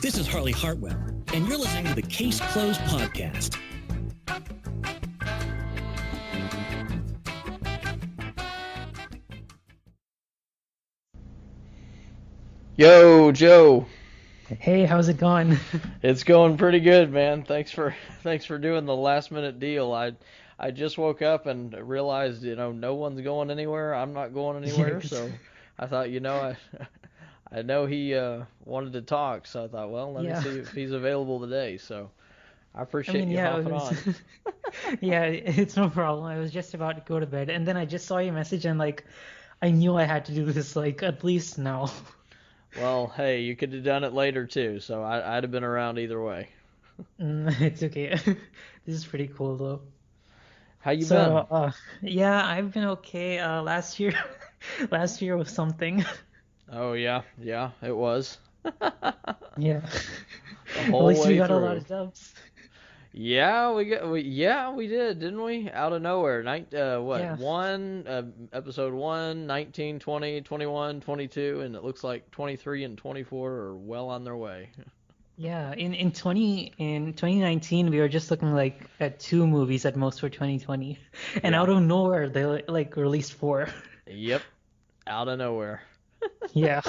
This is Harley Hartwell, and you're listening to the Case Closed Podcast. Yo, Joe. Hey, how's it going? It's going pretty good, man. Thanks for doing the last minute deal. I just woke up and realized, no one's going anywhere. I'm not going anywhere, so I thought, I know he wanted to talk, so I thought, well, let me see if he's available today. So I appreciate you hopping on. Yeah, it's no problem. I was just about to go to bed, and then I just saw your message, and I knew I had to do this at least now. Well, hey, you could have done it later too, so I'd have been around either way. It's okay. This is pretty cool though. How you been? Yeah, I've been okay. Last year, last year was something. Oh yeah, it was. Yeah. The At whole least we way got a through. lot of dubs. Yeah, we did, didn't we? Out of nowhere. Yeah. Episode 1, 19, 20, 21, 22, and it looks like 23 and 24 are well on their way. Yeah, in 2019 we were just looking at two movies at most for 2020, and Yeah. out of nowhere they released four. Yep, out of nowhere. Yeah.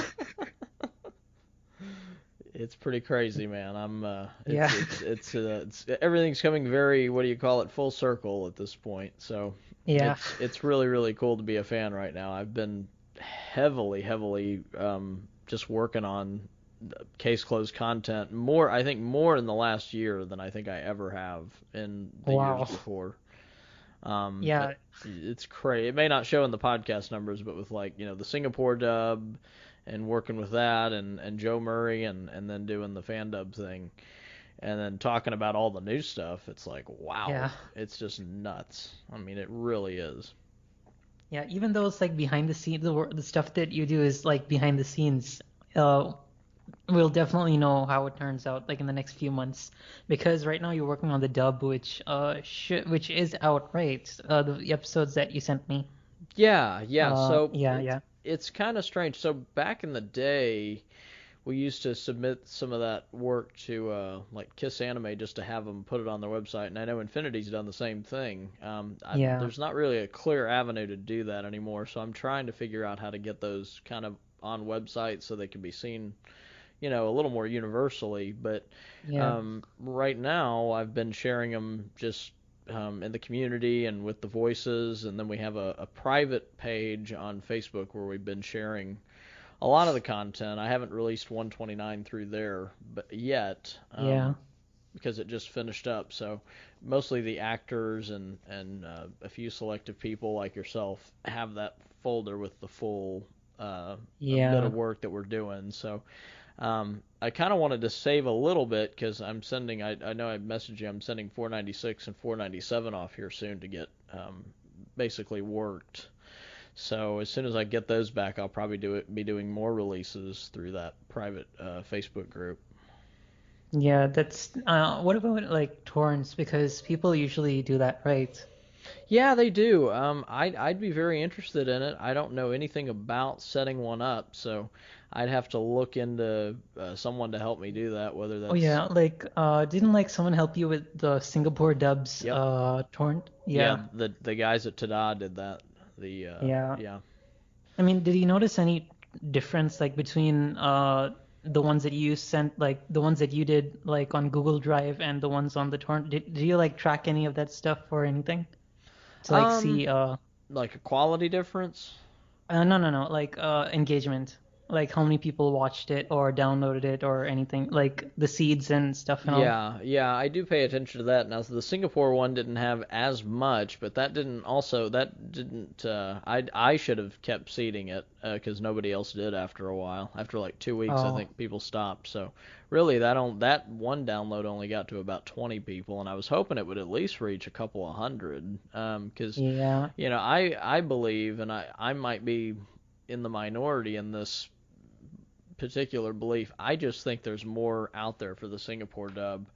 It's pretty crazy, man. Yeah. It's everything's coming very, what do you call it, full circle at this point. So Yeah. it's really, really cool to be a fan right now. I've been heavily, just working on case closed content I think more in the last year than I think I ever have in the Wow. years before. Yeah. It's crazy. It may not show in the podcast numbers, but with the Singapore dub and working with that and Joe Murray and then doing the fan dub thing and then talking about all the new stuff, it's like, wow, Yeah. it's just nuts. I mean, it really is. Yeah, even though it's behind the scenes, the stuff that you do is behind the scenes. We'll definitely know how it turns out in the next few months, because right now you're working on the dub, which is out, right? The episodes that you sent me. Yeah. So Yeah. it's kind of strange. So back in the day, we used to submit some of that work to Kiss Anime just to have them put it on their website, and I know Infinity's done the same thing. Yeah. There's not really a clear avenue to do that anymore, so I'm trying to figure out how to get those kind of on websites so they can be seen, a little more universally. But Yeah. right now, I've been sharing them just in the community and with the voices, and then we have a private page on Facebook where we've been sharing a lot of the content. I haven't released 129 through there but yet, Yeah. because it just finished up. So mostly the actors and a few selective people like yourself have that folder with the full bit of work that we're doing. So I kind of wanted to save a little bit because I'm sending. I know I messaged you. I'm sending 496 and 497 off here soon to get basically worked. So as soon as I get those back, I'll probably be doing more releases through that private Facebook group. Yeah, that's what about torrents? Because people usually do that, right? Yeah, they do. I'd be very interested in it. I don't know anything about setting one up, so I'd have to look into someone to help me do that. Whether that's Oh yeah, didn't someone help you with the Singapore dubs Yep. torrent? Yeah, Yeah. the guys at Tada did that. Yeah. Yeah. I mean, did you notice any difference between the ones that you sent, the ones that you did on Google Drive and the ones on the torrent? Did you track any of that stuff or anything to see Like a quality difference? no, engagement, how many people watched it or downloaded it or anything, the seeds and stuff and all? Yeah, I do pay attention to that. Now, so the Singapore one didn't have as much, but that didn't. I should have kept seeding it because nobody else did after a while. After 2 weeks, I Oh, think people stopped. So really, that one download only got to about 20 people, and I was hoping it would at least reach a couple of hundred. Because yeah. I believe, and I might be in the minority in this particular belief. I just think there's more out there for the Singapore dub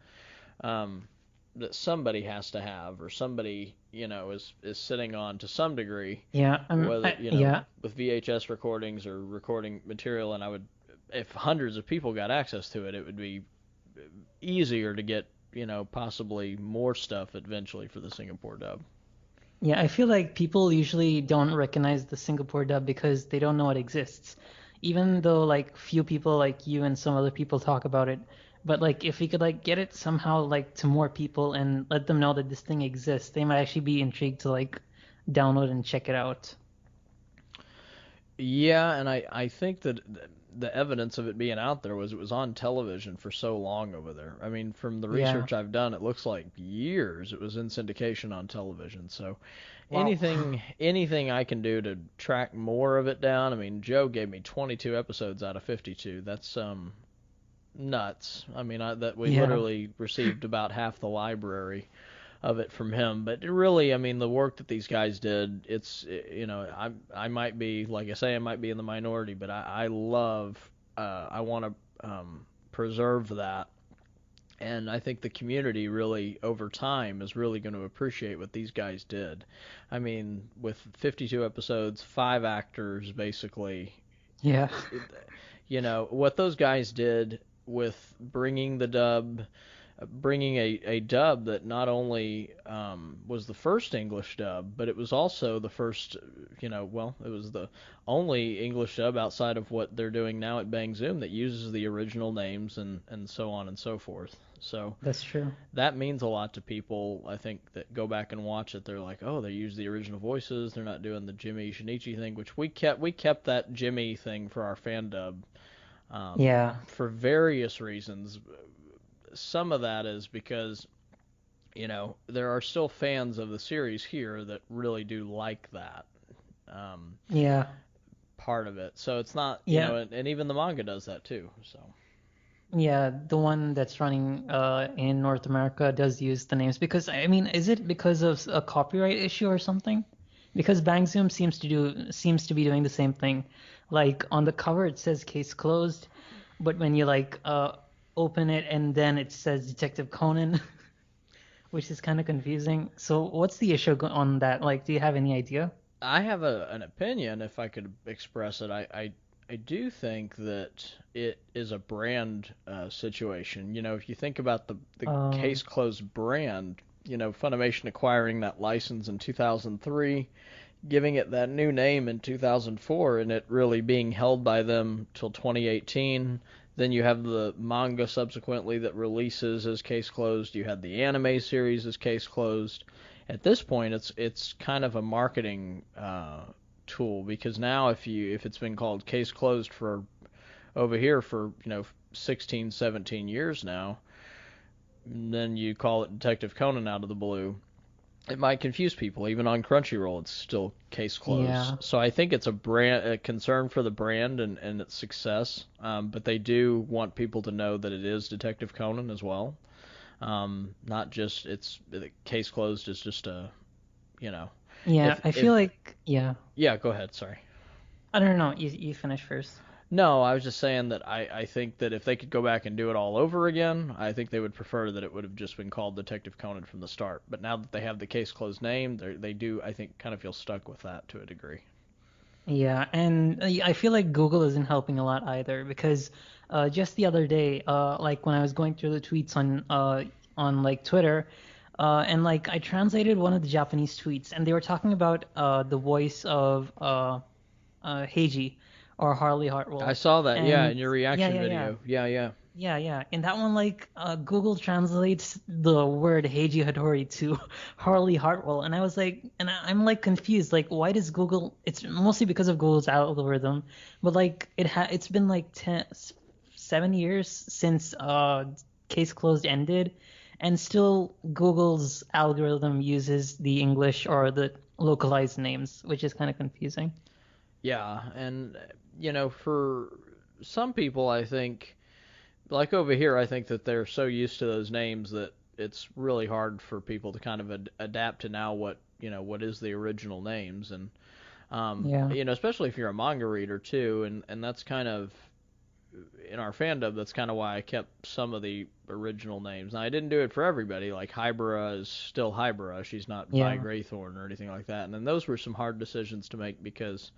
that somebody has to have, or somebody is sitting on to some degree. Yeah. Whether Yeah. with VHS recordings or recording material, and I would if hundreds of people got access to it, it would be easier to get, possibly more stuff eventually for the Singapore dub. Yeah, I feel like people usually don't recognize the Singapore dub because they don't know it exists. Even though like few people like you and some other people talk about it, but like if we could like get it somehow like to more people and let them know that this thing exists, they might actually be intrigued to like download and check it out. Yeah, and I think that the evidence of it being out there was it was on television for so long over there. I mean, from the Yeah. research I've done, it looks like years it was in syndication on television. So Wow. anything I can do to track more of it down. I mean, Joe gave me 22 episodes out of 52. That's nuts. I mean, that we Yeah. literally received about half the library of it from him. But really, I mean, the work that these guys did, I might be, like I say, I might be in the minority, but I love, I want to preserve that. And I think the community really, over time, is really going to appreciate what these guys did. I mean, with 52 episodes, 5 actors, basically, Yeah. what those guys did with bringing a dub that not only was the first English dub, but it was also the first, it was the only English dub outside of what they're doing now at Bang Zoom that uses the original names and so on and so forth. So That's true. that means a lot to people, I think, that go back and watch it. They're like, oh, they use the original voices. They're not doing the Jimmy Shinichi thing, which we kept that Jimmy thing for our fan dub Yeah. for various reasons. Some of that is because, there are still fans of the series here that really do like that Yeah. part of it. So it's not, Yeah. and even the manga does that too. So Yeah, the one that's running in North America does use the names because I mean, is it because of a copyright issue or something? Because Bang Zoom seems to be doing the same thing. Like on the cover it says case closed, but when you like open it and then it says Detective Conan, which is kind of confusing. So what's the issue on that? Like, do you have any idea? I have an opinion, if I could express it. I do think that it is a brand situation. If you think about the Um, case closed brand, Funimation acquiring that license in 2003, giving it that new name in 2004, and it really being held by them till 2018. Then you have the manga subsequently that releases as case closed. You had the anime series as case closed. At this point, it's kind of a marketing tool, because now if it's been called case closed for over here for 16, 17 years now, then you call it Detective Conan out of the blue, it might confuse people. Even on Crunchyroll, it's still case closed. yeah. So I think it's a concern for the brand and its success. But they do want people to know that it is Detective Conan as well. Not just it's the case closed is just a, you know, Yeah, I if feel like yeah. yeah, go ahead. Sorry. I don't know. You finish first. No, I was just saying that I think that if they could go back and do it all over again, I think they would prefer that it would have just been called Detective Conan from the start. But now that they have the case closed name, they do, I think, kind of feel stuck with that to a degree. Yeah, and I feel like Google isn't helping a lot either because just the other day, like when I was going through the tweets on like Twitter, and like I translated one of the Japanese tweets, and they were talking about the voice of Heiji or Harley I Hartwell, saw that, yeah, and in your yeah, reaction yeah, yeah. video. Yeah, yeah. Yeah, yeah. In that one, like Google translates the word Heiji Hattori to Harley Hartwell, and I was like, I'm like confused. Like, why does Google? It's mostly because of Google's algorithm, but like it's been like 7 years since Case Closed ended, and still Google's algorithm uses the English or the localized names, which is kind of confusing. Yeah, and for some people, I think, like over here, I think that they're so used to those names that it's really hard for people to kind of adapt to now what is the original names. And Yeah. especially if you're a manga reader too, and that's kind of in our fandom, that's kind of why I kept some of the original names. Now, I didn't do it for everybody. Like Hybera is still Hybera. She's not Vi Yeah. Graythorn or anything like that. And then those were some hard decisions to make because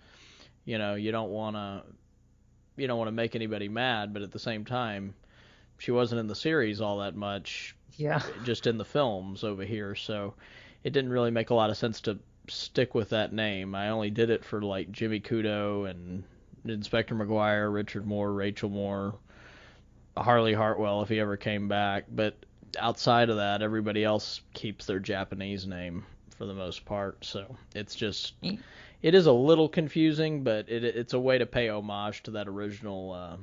you don't want to you don't want to make anybody mad, but at the same time, she wasn't in the series all that much, Yeah. just in the films over here, so it didn't really make a lot of sense to stick with that name. I only did it for like Jimmy Kudo and Inspector McGuire, Richard Moore, Rachel Moore, Harley Hartwell if he ever came back, but outside of that, everybody else keeps their Japanese name for the most part, so it's just it is a little confusing, but it's a way to pay homage to that original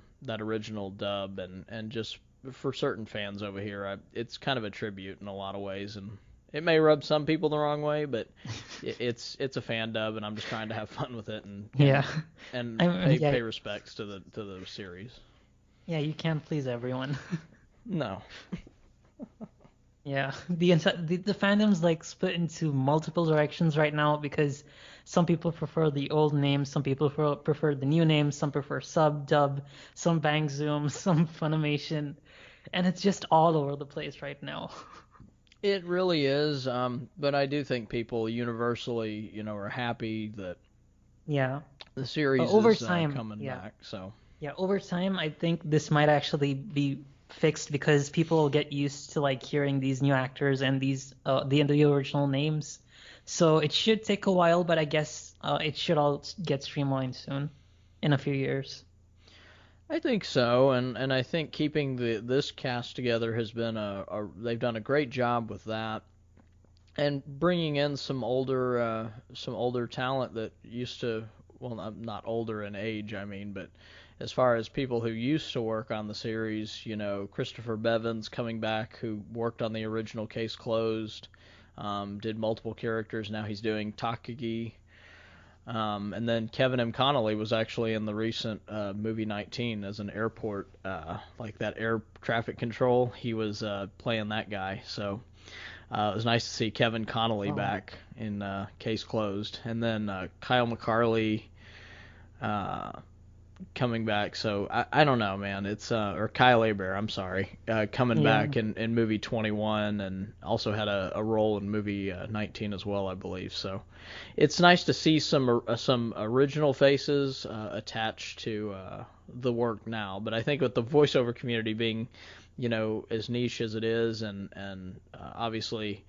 dub, and just for certain fans over here, it's kind of a tribute in a lot of ways, and it may rub some people the wrong way, but it's a fan dub, and I'm just trying to have fun with it and Yeah. pay respects to the series. Yeah, you can't please everyone. No. Yeah, the fandom's like split into multiple directions right now because some people prefer the old names, some people prefer the new names, some prefer sub, dub, some bang zoom, some Funimation, and it's just all over the place right now. It really is, but I do think people universally, are happy that Yeah. the series Over is time, coming yeah. back. So Yeah, over time, I think this might actually be fixed because people will get used to like hearing these new actors and these the original names. So it should take a while, but I guess it should all get streamlined soon, in a few years. I think so, and I think keeping this cast together has been they've done a great job with that, and bringing in some older talent that used to, well, not older in age, I mean, but as far as people who used to work on the series, Christopher Bevins coming back, who worked on the original Case Closed, did multiple characters. Now he's doing Takagi. And then Kevin M. Connolly was actually in the recent movie 19 as an airport, like that air traffic control. He was playing that guy. So it was nice to see Kevin Connolly back in Case Closed. And then Kyle McCarley coming back. So I don't know, man. It's or Kyle Aber, I'm sorry, coming back in movie 21, and also had a role in movie 19 as well, I believe. So it's nice to see some original faces attached to the work now. But I think with the voiceover community being, as niche as it is, and obviously,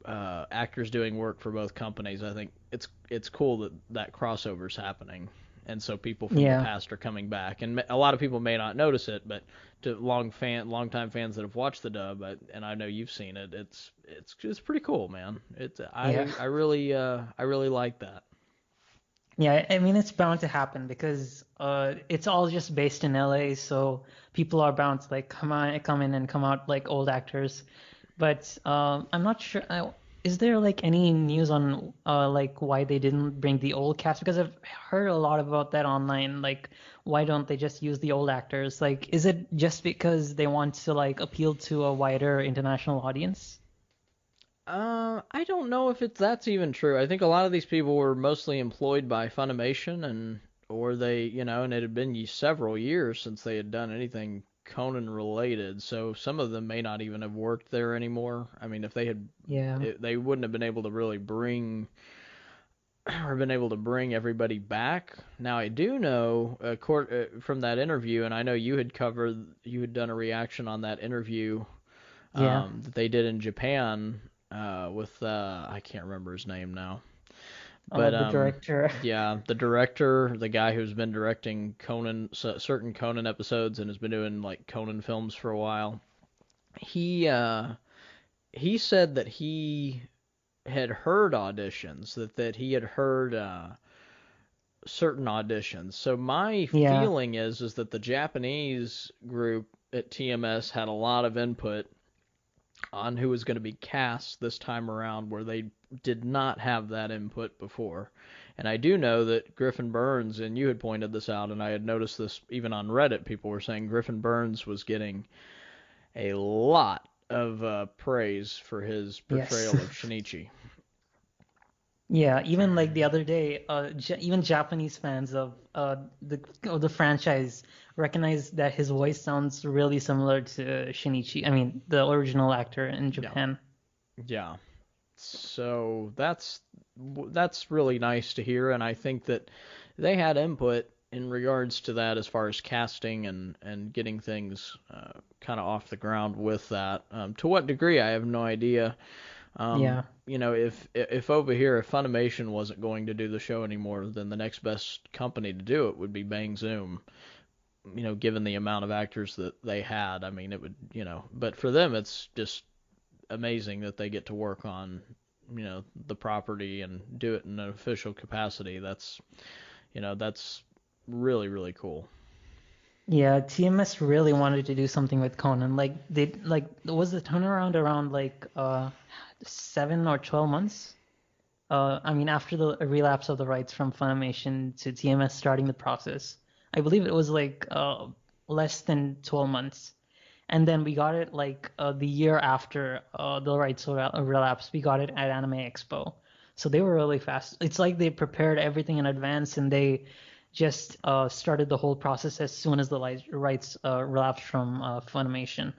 actors doing work for both companies, I think it's cool that crossover's happening. And so people from the past are coming back, and a lot of people may not notice it, but to long-time fans that have watched the dub, and I know you've seen it, it's pretty cool, man. I really like that. Yeah, I mean it's bound to happen because it's all just based in LA, so people are bound to like come in and come out like old actors. But I'm not sure. Is there like any news on like why they didn't bring the old cast? Because I've heard a lot about that online. Like, why don't they just use the old actors? Like, is it just because they want to like appeal to a wider international audience? I don't know if that's even true. I think a lot of these people were mostly employed by Funimation, or they, and it had been several years since they had done anything Conan related, so some of them may not even have worked there anymore. I mean, if they had, they wouldn't have been able to really bring everybody back. Now I do know, from that interview, and I know you had done a reaction on that interview that they did in Japan with I can't remember his name now. But the director. Yeah, the director, the guy who's been directing certain Conan episodes and has been doing like Conan films for a while. He said that he had heard auditions, that he had heard certain auditions. So my feeling is that the Japanese group at TMS had a lot of input on who was going to be cast this time around, where they did not have that input before. And I do know that Griffin Burns, and you had pointed this out, and I had noticed this even on Reddit, people were saying Griffin Burns was getting a lot of praise for his portrayal of Shinichi. Yeah, even like the other day, even Japanese fans of the franchise recognize that his voice sounds really similar to Shinichi. I mean, the original actor in Japan. Yeah. So that's really nice to hear, and I think that they had input in regards to that, as far as casting and getting things kind of off the ground with that. To what degree, I have no idea. Yeah. If over here, if Funimation wasn't going to do the show anymore, then the next best company to do it would be Bang Zoom. Given the amount of actors that they had, I mean, it would, but for them, it's just amazing that they get to work on, the property and do it in an official capacity. That's really, really cool. Yeah, TMS really wanted to do something with Conan. Like they like was the turnaround around like 7 or 12 months? I mean after the relapse of the rights from Funimation to TMS starting the process. I believe it was like less than 12 months. And then we got it like the year after the rights relapse. We got it at Anime Expo. So they were really fast. It's like they prepared everything in advance and they just started the whole process as soon as the rights relapsed from Funimation.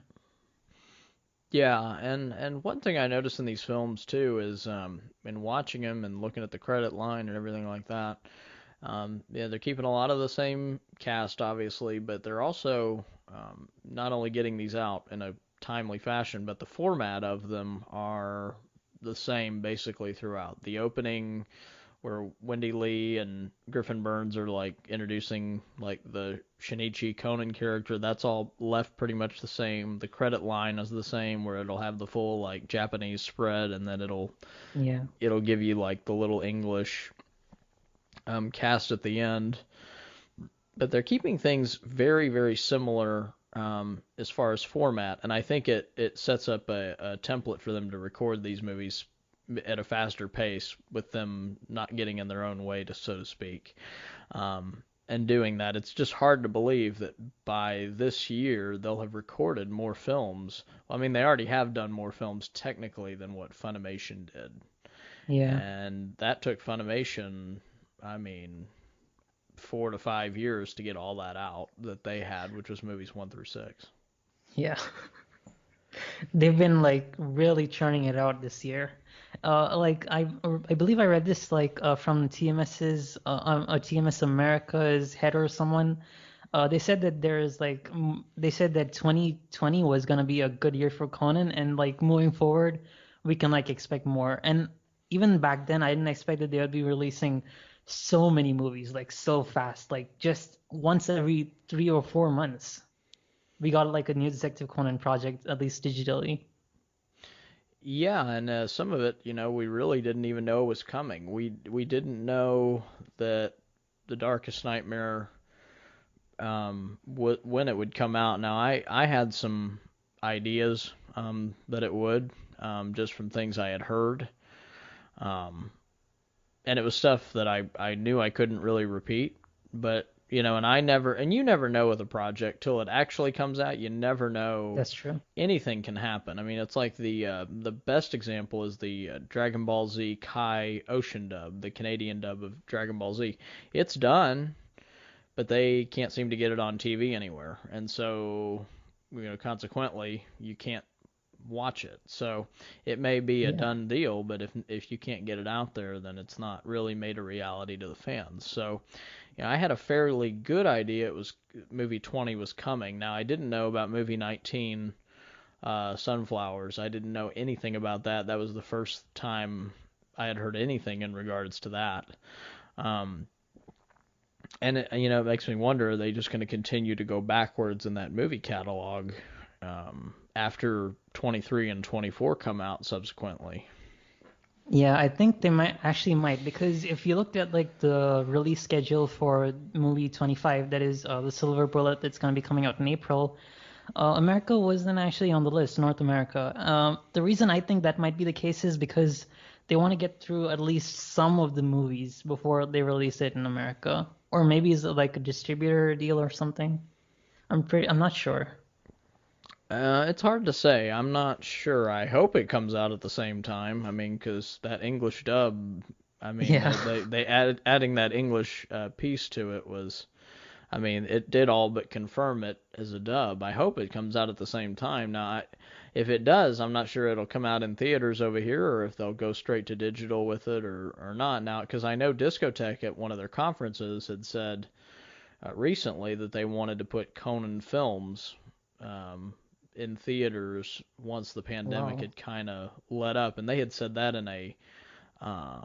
Yeah, and one thing I noticed in these films too is in watching them and looking at the credit line and everything like that. Yeah, they're keeping a lot of the same cast, obviously, but they're also not only getting these out in a timely fashion, but the format of them are the same basically throughout. The opening, where Wendy Lee and Griffin Burns are like introducing like the Shinichi Conan character, that's all left pretty much the same. The credit line is the same, where it'll have the full like Japanese spread, and then Yeah. it'll give you like the little English cast at the end. But they're keeping things very, very similar as far as format, and I think it sets up a template for them to record these movies at a faster pace with them not getting in their own way, so to speak. And doing that, it's just hard to believe that by this year they'll have recorded more films. Well, I mean, they already have done more films technically than what Funimation did. Yeah. And that took Funimation, I mean, 4 to 5 years to get all that out that they had, which was movies 1 through 6. Yeah. They've been like really churning it out this year. Like I believe I read this like from TMS's TMS America's head or someone. They said that they said that 2020 was gonna be a good year for Conan, and like moving forward, we can like expect more. And even back then, I didn't expect that they would be releasing so many movies like so fast, like just once every 3 or 4 months. We got like a new Detective Conan project, at least digitally. Yeah, and some of it, we really didn't even know it was coming. We didn't know that The Darkest Nightmare when it would come out. Now I had some ideas that it would just from things I had heard. Um, and it was stuff that I knew I couldn't really repeat, but and you never know with a project till it actually comes out. You never know. That's true. Anything can happen. I mean, it's like the best example is the Dragon Ball Z Kai Ocean dub, the Canadian dub of Dragon Ball Z. It's done, but they can't seem to get it on TV anywhere, and so consequently, you can't watch it. So it may be a Yeah. done deal, but if you can't get it out there, then it's not really made a reality to the fans. So I had a fairly good idea it was movie 20 was coming. Now I didn't know about movie 19, Sunflowers. I didn't know anything about that. That was the first time I had heard anything in regards to that. Um, and it makes me wonder, are they just going to continue to go backwards in that movie catalog after 23 and 24 come out subsequently? Yeah, I think they might because if you looked at like the release schedule for movie 25, that is the Silver Bullet that's going to be coming out in April, America wasn't actually on the list, North America. The reason I think that might be the case is because they want to get through at least some of the movies before they release it in America, or maybe it's like a distributor deal or something. I'm not sure. It's hard to say. I'm not sure. I hope it comes out at the same time. I mean, because that English dub, I mean, Yeah. they adding that English piece to it was, I mean, it did all but confirm it as a dub. I hope it comes out at the same time. Now, if it does, I'm not sure it'll come out in theaters over here or if they'll go straight to digital with it or not. Now, because I know Discotech at one of their conferences had said recently that they wanted to put Conan films in theaters once the pandemic Wow. had kind of let up, and they had said that uh,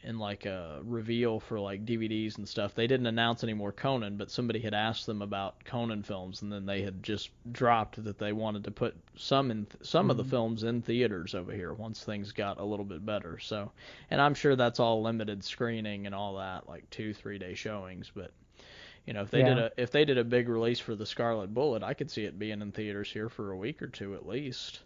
in like a reveal for like DVDs and stuff. They didn't announce any more Conan, but somebody had asked them about Conan films, and then they had just dropped that they wanted to put some of the Mm. films in theaters over here once things got a little bit better. So, and I'm sure that's all limited screening and all that, like 2-3 day showings. But Yeah, if they did a big release for the Scarlet Bullet, I could see it being in theaters here for a week or two at least.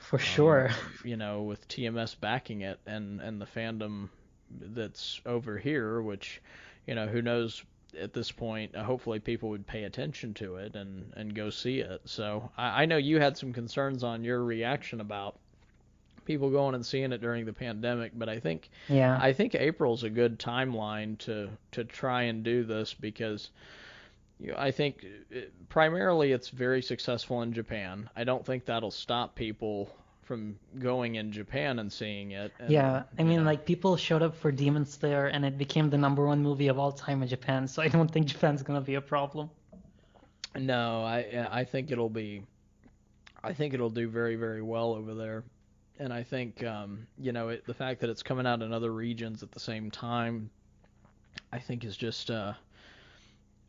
for sure. With TMS backing it and the fandom that's over here, which, who knows at this point, hopefully people would pay attention to it and go see it. So I know you had some concerns on your reaction about people going and seeing it during the pandemic, but Yeah. I think April's a good timeline to try and do this because I think primarily it's very successful in Japan. I don't think that'll stop people from going in Japan and seeing it. And, Yeah, I mean, like people showed up for Demon Slayer and it became the #1 movie of all time in Japan, so I don't think Japan's gonna be a problem. no, I think it'll do very, very well over there. And I think, the fact that it's coming out in other regions at the same time, I think is just a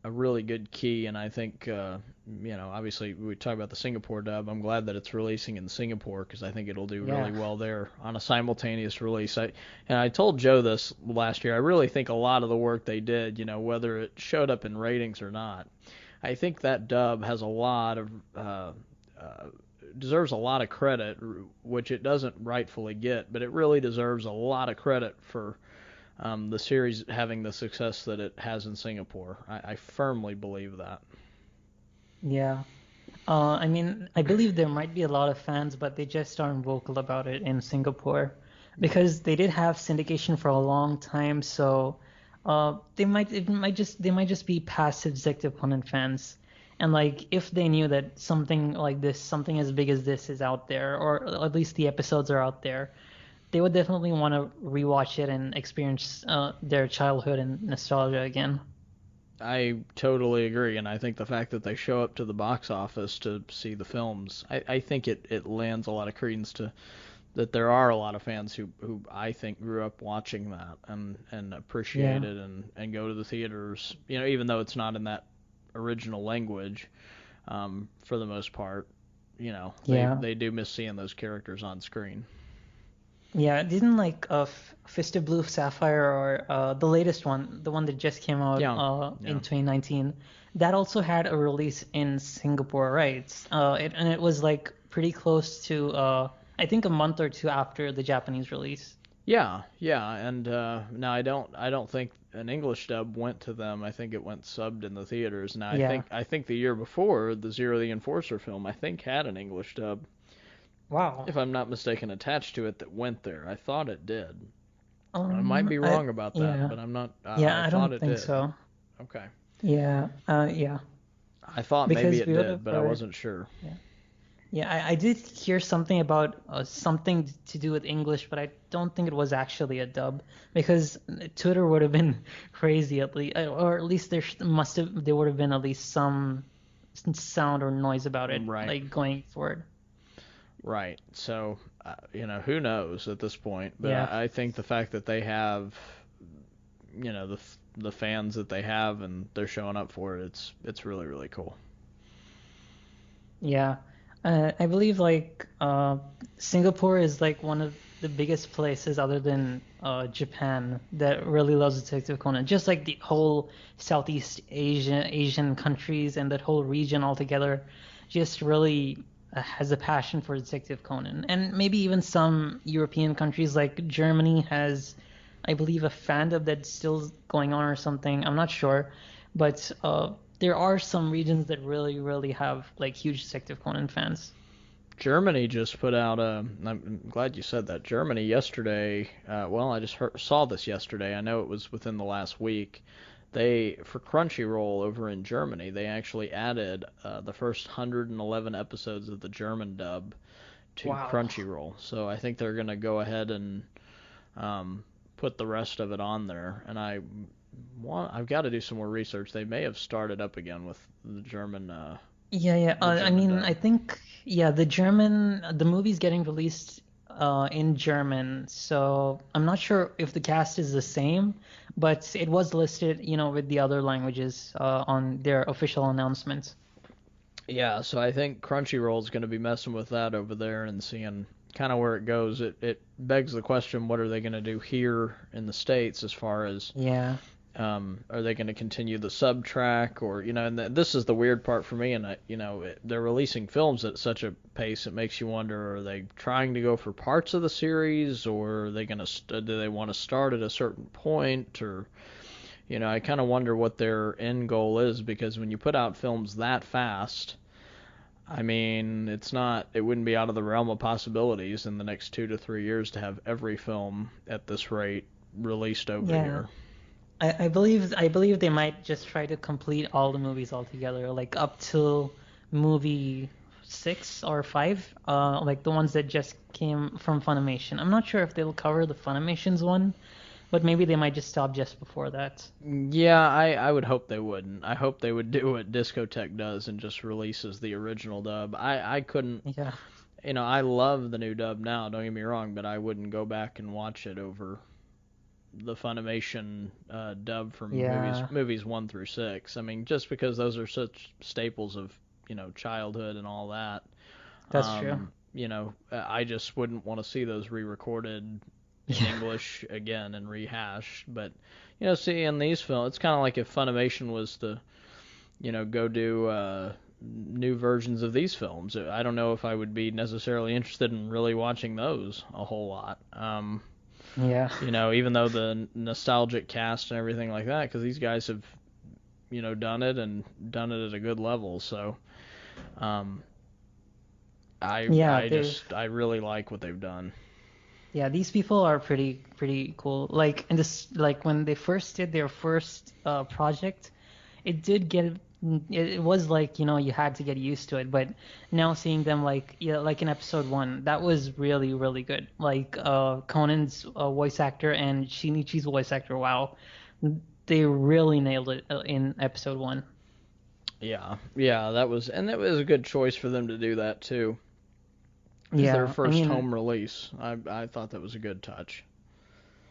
really good key. And I think, obviously we talk about the Singapore dub. I'm glad that it's releasing in Singapore because I think it'll do Yeah. really well there on a simultaneous release. And I told Joe this last year. I really think a lot of the work they did, whether it showed up in ratings or not, I think that dub has a lot of deserves a lot of credit, which it doesn't rightfully get, but it really deserves a lot of credit for the series having the success that it has in Singapore. I firmly believe that. Yeah. I mean, I believe there might be a lot of fans, but they just aren't vocal about it in Singapore because they did have syndication for a long time, so they might just be passive Detective Conan fans. And like if they knew that something like this, something as big as this is out there, or at least the episodes are out there, they would definitely want to rewatch it and experience their childhood and nostalgia again. I totally agree, and I think the fact that they show up to the box office to see the films, I think it lends a lot of credence to that there are a lot of fans who I think grew up watching that and appreciate Yeah. it and go to the theaters, even though it's not in that original language, for the most part, Yeah. they do miss seeing those characters on screen. Yeah, didn't like Fist of Blue Sapphire or the latest one, the one that just came out Yeah, in yeah. 2019, that also had a release in Singapore, right? And it was like pretty close to I think a month or two after the Japanese release. Yeah, yeah, and now I don't think an English dub went to them. I think it went subbed in the theaters. Now Yeah. I think the year before the Zero the Enforcer film I think had an English dub, Wow. if I'm not mistaken, attached to it that went there. I thought it did. I might be I wrong about that, yeah. but I'm not. Yeah, I I thought don't it think did. so. Okay. Yeah. Yeah. I thought maybe Because it we would did, have but I heard. wasn't sure. Yeah. Yeah, I did hear something about something to do with English, but I don't think it was actually a dub because Twitter would have been crazy at least, or at least there would have been at least some sound or noise about it, Right, like going forward. right. So, who knows at this point? But Yeah, I think the fact that they have, the fans that they have and they're showing up for it, it's really really cool. yeah. I believe like Singapore is like one of the biggest places other than Japan that really loves Detective Conan. Just like the whole Southeast Asian countries and that whole region altogether, just really has a passion for Detective Conan. And maybe even some European countries like Germany has, I believe, a fandom that's still going on or something. I'm not sure, but there are some regions that really, really have like huge Detective Conan fans. Germany just put out a. I'm glad you said that. Germany yesterday. Well, I just saw this yesterday. I know it was within the last week. They for Crunchyroll over in Germany, they actually added the first 111 episodes of the German dub to Wow. Crunchyroll. So I think they're gonna go ahead and put the rest of it on there. And I I've got to do some more research. They may have started up again with the German. Yeah. The I German mean, dub. I think the movie's getting released in German, so I'm not sure if the cast is the same, but it was listed, with the other languages on their official announcements. Yeah, so I think Crunchyroll's going to be messing with that over there and seeing kind of where it goes. It begs the question, what are they going to do here in the States as far as Yeah. are they going to continue the sub track or and this is the weird part for me, and they're releasing films at such a pace it makes you wonder, are they trying to go for parts of the series, or are they going to do they want to start at a certain point, or I kind of wonder what their end goal is, because when you put out films that fast, I mean, it wouldn't be out of the realm of possibilities in the next 2 to 3 years to have every film at this rate released over Yeah. here. I believe they might just try to complete all the movies altogether, like up till movie 6 or 5, like the ones that just came from Funimation. I'm not sure if they'll cover the Funimation's one, but maybe they might just stop just before that. Yeah, I would hope they wouldn't. I hope they would do what Discotek does and just releases the original dub. I couldn't, Yeah. I love the new dub now, don't get me wrong, but I wouldn't go back and watch it over the Funimation dub from Yeah, movies 1 through 6. I mean, just because those are such staples of childhood and all that. that's true. I just wouldn't want to see those re-recorded in Yeah. English again and rehashed. But see, in these films, it's kind of like if Funimation was to go do new versions of these films. I don't know if I would be necessarily interested in really watching those a whole lot. Yeah. Even though the nostalgic cast and everything like that, because these guys have, done it and done it at a good level. So, um, Yeah, I really like what they've done. yeah, these people are pretty cool. Like in this, like when they first did their first project, it did get it was like, you had to get used to it, but now seeing them like, yeah, like in episode 1, that was really really good. Like Conan's voice actor and Shinichi's voice actor, wow, they really nailed it in episode 1. Yeah, that was a good choice for them to do that too. As their Yeah, I first mean, home release, I thought that was a good touch.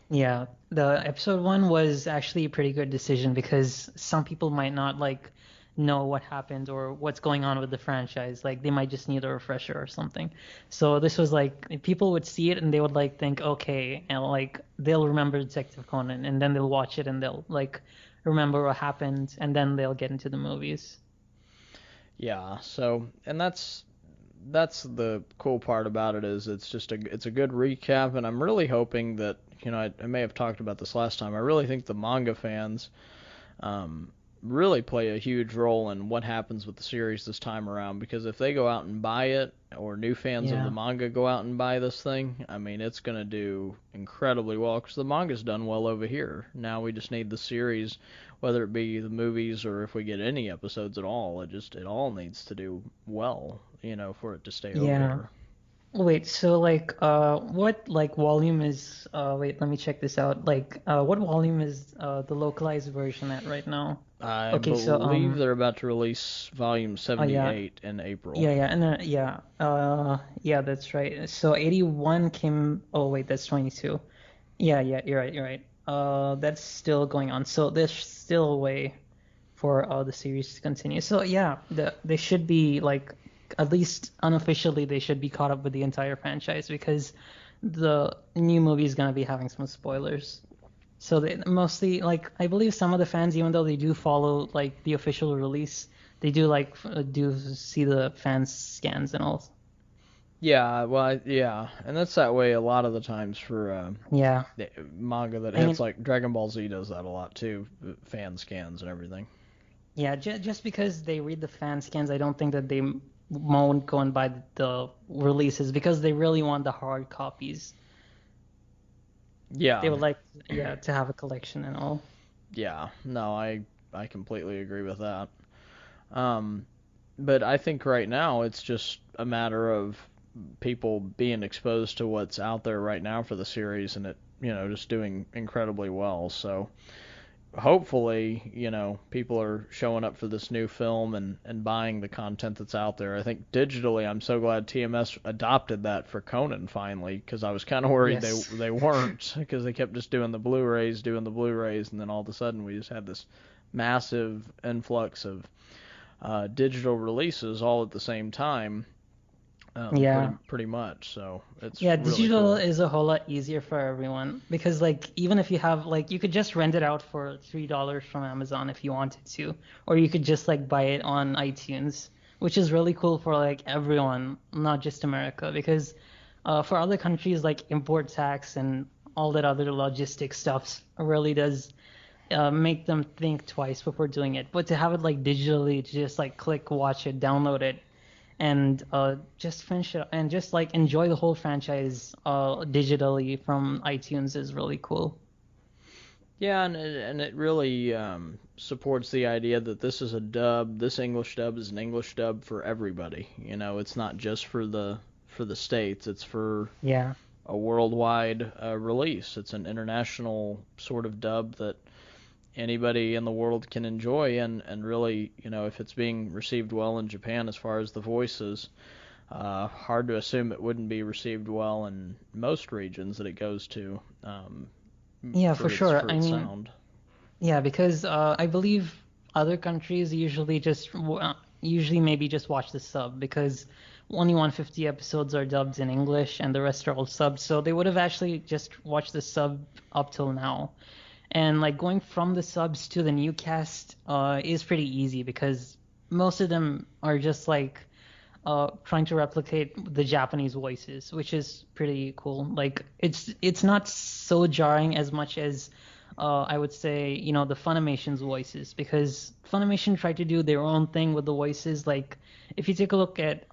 yeah, the episode 1 was actually a pretty good decision because some people might not like know what happened or what's going on with the franchise. Like they might just need a refresher or something. So this was like people would see it and they would like think, okay, and like they'll remember Detective Conan, and then they'll watch it and they'll like remember what happened, and then they'll get into the movies. Yeah, so and that's the cool part about it, is it's a good recap, and I'm really hoping that I may have talked about this last time. I really think the manga fans um, really play a huge role in what happens with the series this time around, because if they go out and buy it, or new fans of the Yeah. manga go out and buy this thing, I mean, it's going to do incredibly well, because the manga's done well over here. Now we just need the series, whether it be the movies or if we get any episodes at all. It all needs to do well, for it to stay over Yeah. here. Wait, so like what like volume is wait, let me check this out. Like what volume is the localized version at right now? I Okay, so believe they're about to release volume oh yeah. 78 in April. Yeah, and yeah, that's right. So 81 came, oh wait, that's 22. Yeah, you're right. That's still going on. So there's still a way for the series to continue. So yeah, they should be like, at least unofficially they should be caught up with the entire franchise because the new movie is gonna be having some spoilers. So they mostly like, I believe some of the fans, even though they do follow like the official release, they do like do see the fans scans and all. Yeah, well, yeah, and that's that way a lot of the times for Yeah, the manga that I hits, mean, like Dragon Ball Z does that a lot too, fan scans and everything. yeah, just because they read the fan scans, I don't think that they won't go and buy the releases because they really want the hard copies. They Yeah, would like, yeah, to have a collection and all. yeah, no, I completely agree with that. Um, but I think right now it's just a matter of people being exposed to what's out there right now for the series, and it just doing incredibly well. So hopefully, people are showing up for this new film and buying the content that's out there. I think digitally, I'm so glad TMS adopted that for Conan finally, because I was kind of worried Yes. they weren't, because they kept just doing the Blu-rays, and then all of a sudden we just had this massive influx of digital releases all at the same time. Yeah. Pretty much. So it's Yeah, really digital cool. is a whole lot easier for everyone because like even if you have like you could just rent it out for $3 from Amazon if you wanted to, or you could just like buy it on iTunes, which is really cool for like everyone, not just America, because for other countries like import tax and all that other logistic stuff really does make them think twice before doing it. But to have it like digitally, to just like click, watch it, download it, and just finish it and just like enjoy the whole franchise digitally from iTunes is really cool. Yeah, and it really supports the idea that this is a dub. This English dub is an English dub for everybody. It's not just for the states. It's for Yeah. a worldwide release. It's an international sort of dub that anybody in the world can enjoy, and really, if it's being received well in Japan as far as the voices, hard to assume it wouldn't be received well in most regions that it goes to, Yeah, for for its sure. for I its mean, sound. yeah, because I believe other countries usually usually maybe just watch the sub because only 150 episodes are dubbed in English and the rest are all subbed. So they would have actually just watched the sub up till now. And like going from the subs to the new cast is pretty easy because most of them are just like trying to replicate the Japanese voices, which is pretty cool. Like it's not so jarring as much as I would say, the Funimation's voices, because Funimation tried to do their own thing with the voices. Like if you take a look at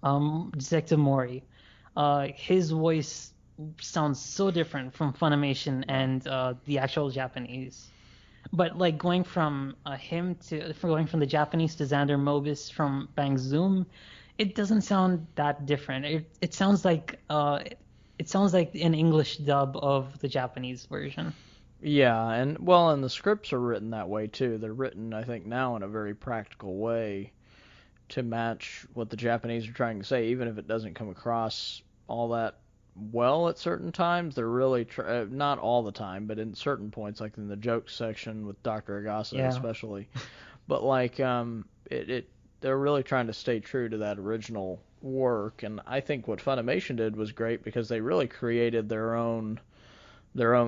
Detective Mori, his voice sounds so different from Funimation Yeah. and the actual Japanese. But like going from the Japanese to Xander Mobus from Bang Zoom, it doesn't sound that different. It sounds like an English dub of the Japanese version. Yeah, and the scripts are written that way too. They're written, I think, now in a very practical way to match what the Japanese are trying to say, even if it doesn't come across all that well at certain times. They're really not all the time, but in certain points, like in the jokes section with Dr. Agasa Yeah, especially. But like it they're really trying to stay true to that original work, and I think what Funimation did was great because they really created their own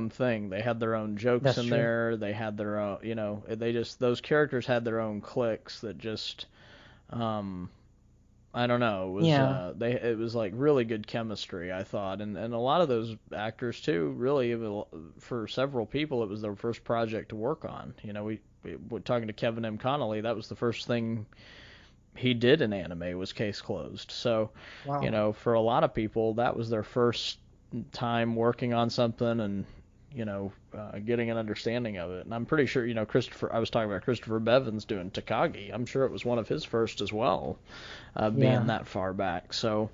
thing. They had their own jokes that's in true. there. They had their own, they just those characters had their own cliques that just um I don't know. Yeah, It was like really good chemistry, I thought, and a lot of those actors too. Really, for several people, it was their first project to work on. We were talking to Kevin M. Connolly. That was the first thing he did in anime was Case Closed. So, wow. for a lot of people, that was their first time working on something and getting an understanding of it. And I'm pretty sure, Christopher. I was talking about Christopher Bevins doing Takagi. I'm sure it was one of his first as well, being Yeah, that far back. So,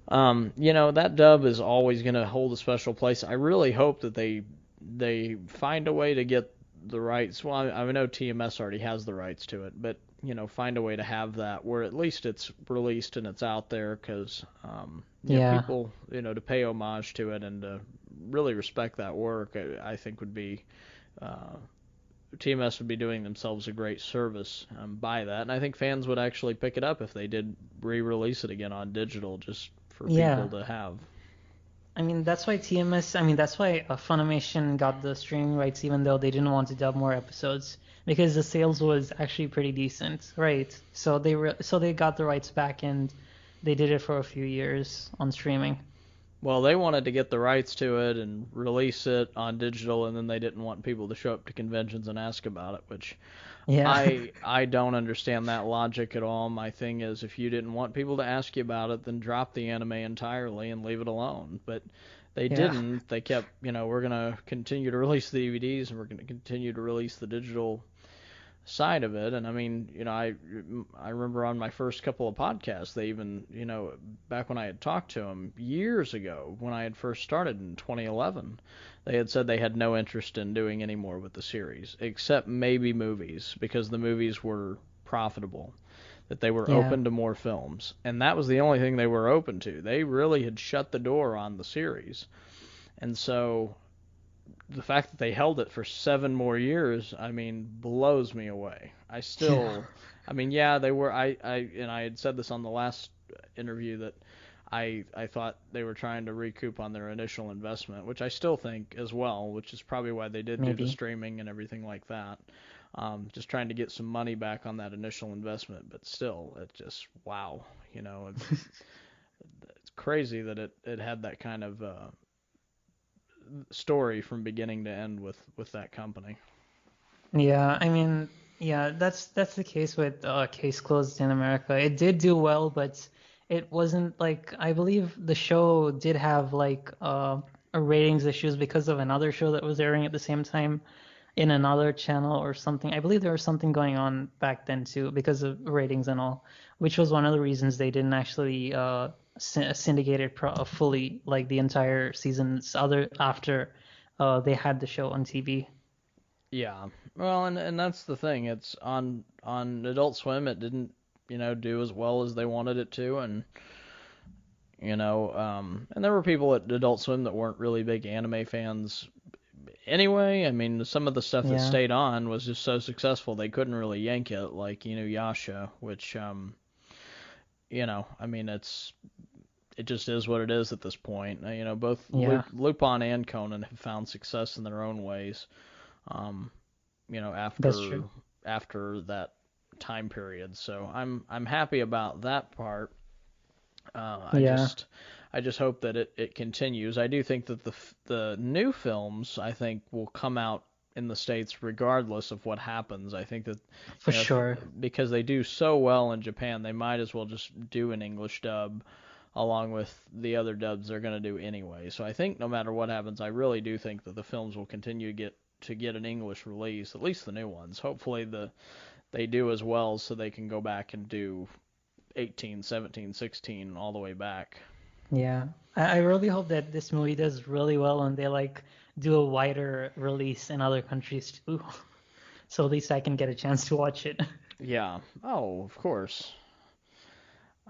that dub is always going to hold a special place. I really hope that they find a way to get the rights. Well, I know TMS already has the rights to it, but find a way to have that where at least it's released and it's out there, because yeah, people, to pay homage to it and to really respect that work, I think would be TMS would be doing themselves a great service by that, and I think fans would actually pick it up if they did re-release it again on digital, just for people yeah. to have. I mean, that's why TMS, I mean, that's why Funimation got the streaming rights even though they didn't want to dub more episodes because the sales was actually pretty decent, right? So they got the rights back and they did it for a few years on streaming. Well, they wanted to get the rights to it and release it on digital, and then they didn't want people to show up to conventions and ask about it, which Yeah. I don't understand that logic at all. My thing is, if you didn't want people to ask you about it, then drop the anime entirely and leave it alone. But they Yeah. didn't. They kept, we're gonna continue to release the DVDs and we're gonna continue to release the digital side of it. And I mean, I remember on my first couple of podcasts, they even, back when I had talked to them years ago, when I had first started in 2011, they had said they had no interest in doing any more with the series, except maybe movies, because the movies were profitable, that they were Yeah. open to more films. And that was the only thing they were open to. They really had shut the door on the series. And so the fact that they held it for 7 more years, I mean, blows me away. I still, I mean, yeah, they were. And I had said this on the last interview that I thought they were trying to recoup on their initial investment, which I still think as well, which is probably why they did do the Maybe. streaming and everything like that. Just trying to get some money back on that initial investment, but still, it just wow, it's crazy that it had that kind of story from beginning to end with that company. Yeah, I mean, yeah, that's the case with Case Closed in America. It did do well, but it wasn't like I believe the show did have like a ratings issues because of another show that was airing at the same time in another channel or something. I believe there was something going on back then too because of ratings and all, which was one of the reasons they didn't actually syndicate it fully like the entire seasons other after they had the show on TV. Yeah. Well, and that's the thing. It's on Adult Swim. It didn't do as well as they wanted it to, and there were people at Adult Swim that weren't really big anime fans anyway. I mean, some of the stuff that Yeah. stayed on was just so successful they couldn't really yank it, like Yasha, which I mean it just is what it is at this point. Both Yeah, Lupin and Conan have found success in their own ways. Um, that's true. after that time period. So I'm happy about that part. Yeah. I just hope that it continues. I do think that the new films I think will come out in the States regardless of what happens. I think that For sure. because they do so well in Japan, they might as well just do an English dub along with the other dubs they're going to do anyway. So I think no matter what happens, I really do think that the films will continue to get an English release, at least the new ones. Hopefully they do as well so they can go back and do 18, 17, 16 all the way back. Yeah. I really hope that this movie does really well and they like do a wider release in other countries too. So at least I can get a chance to watch it. Yeah. Oh, of course.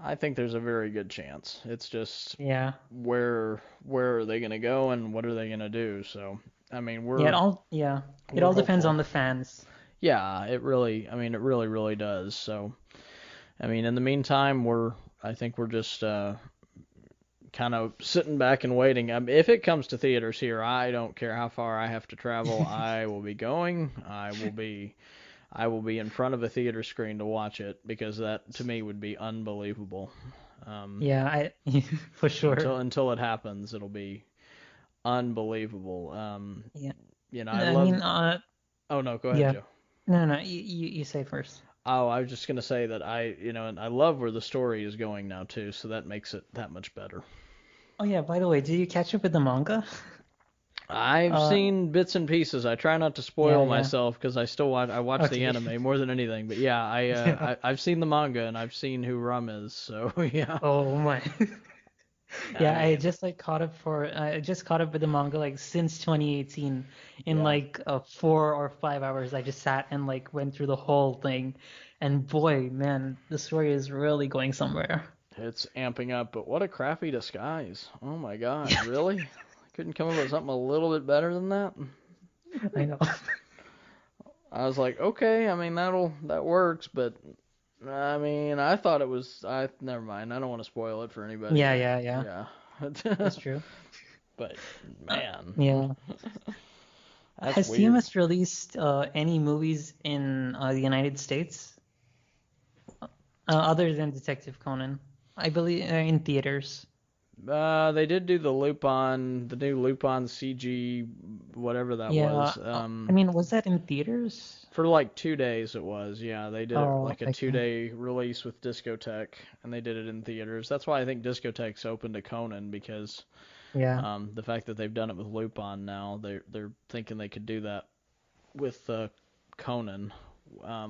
I think there's a very good chance. It's just Yeah. where are they going to go and what are they going to do? So, I mean, Yeah. It we're all depends hopeful. on the fans. Yeah, it really does. So, I mean, in the meantime, I think we're just kind of sitting back and waiting. If it comes to theaters here, I don't care how far I have to travel. I will be going. I will be in front of a theater screen to watch it because that to me would be unbelievable. Um, Yeah, for sure. until it happens, it'll be unbelievable. Yeah. I I love. mean, Oh no, go ahead, yeah. Joe. No, no, you say first. Oh, I was just gonna say that and I love where the story is going now too, so that makes it that much better. Oh yeah, by the way, did you catch up with the manga? I've Uh, seen bits and pieces. I try not to yeah, spoil yeah. myself because I watch the Okay. anime more than anything. But yeah, Yeah. I've seen the manga and I've seen who Rum is. So yeah, Oh my. I Yeah, mean, I just caught up with the manga like since 2018 in yeah, like 4 or 5 hours. I just sat and like went through the whole thing, and boy, man, the story is really going somewhere. it's amping up. But what a crappy disguise! Oh my God, really? Couldn't come up with something a little bit better than that. I know. I was like, okay, I mean that works, but I mean I thought it was I never mind. I don't want to spoil it for anybody, Yeah, but yeah, yeah. yeah. That's true. But Uh, man, yeah. that's Has weird. TMS released any movies in the United States other than Detective Conan? I believe in theaters. They did do the new Lupin CG, whatever that Yeah. was. I mean, was that in theaters? For like 2 days it was. Yeah, they did it Oh, like a two okay. day release with Discotheque, and they did it in theaters. That's why I think Discotheque's open to Conan because Yeah. the fact that they've done it with Lupin now, they're thinking they could do that with Conan,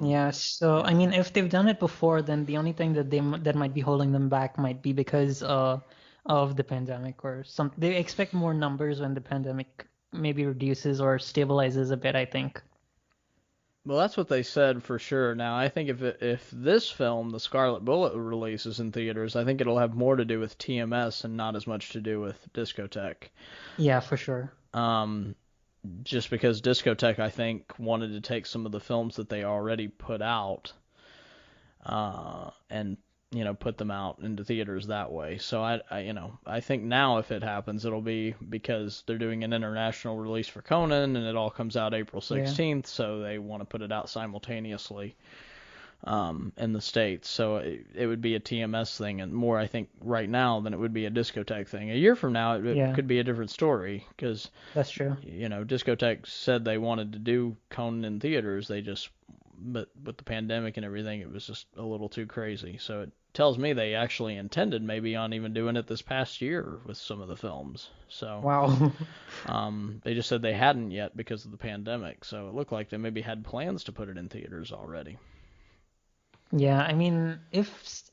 Yeah, so I mean, if they've done it before, then the only thing that might be holding them back might be because of the pandemic or some. They expect more numbers when the pandemic maybe reduces or stabilizes a bit, I think. Well, that's what they said for sure. Now, I think if this film, The Scarlet Bullet, releases in theaters, I think it'll have more to do with TMS and not as much to do with Discotheque. Yeah, for sure. Um, just because Discotheque, I think, wanted to take some of the films that they already put out, and put them out into theaters that way. So I think now if it happens, it'll be because they're doing an international release for Conan, and it all comes out April Yeah. 16th, so they want to put it out simultaneously in the States. So it would be a TMS thing, and more, I think, right now than it would be a Discotheque thing. A year from now, it Yeah, could be a different story, because, that's true. Discotheque said they wanted to do Conan in theaters. But with the pandemic and everything, it was just a little too crazy. So it tells me they actually intended maybe on even doing it this past year with some of the films. So Wow. they just said they hadn't yet because of the pandemic. So it looked like they maybe had plans to put it in theaters already. Yeah, I mean, if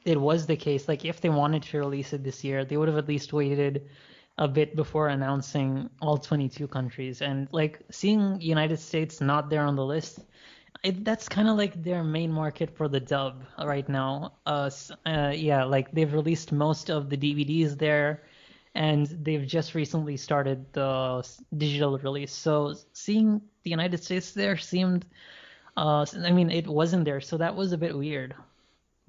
it was the case, like if they wanted to release it this year, they would have at least waited a bit before announcing all 22 countries. And like seeing United States not there on the list, that's kind of like their main market for the dub right now. Yeah, like they've released most of the DVDs there, and they've just recently started the digital release. So seeing the United States there seemed, I mean, it wasn't there, so that was a bit weird.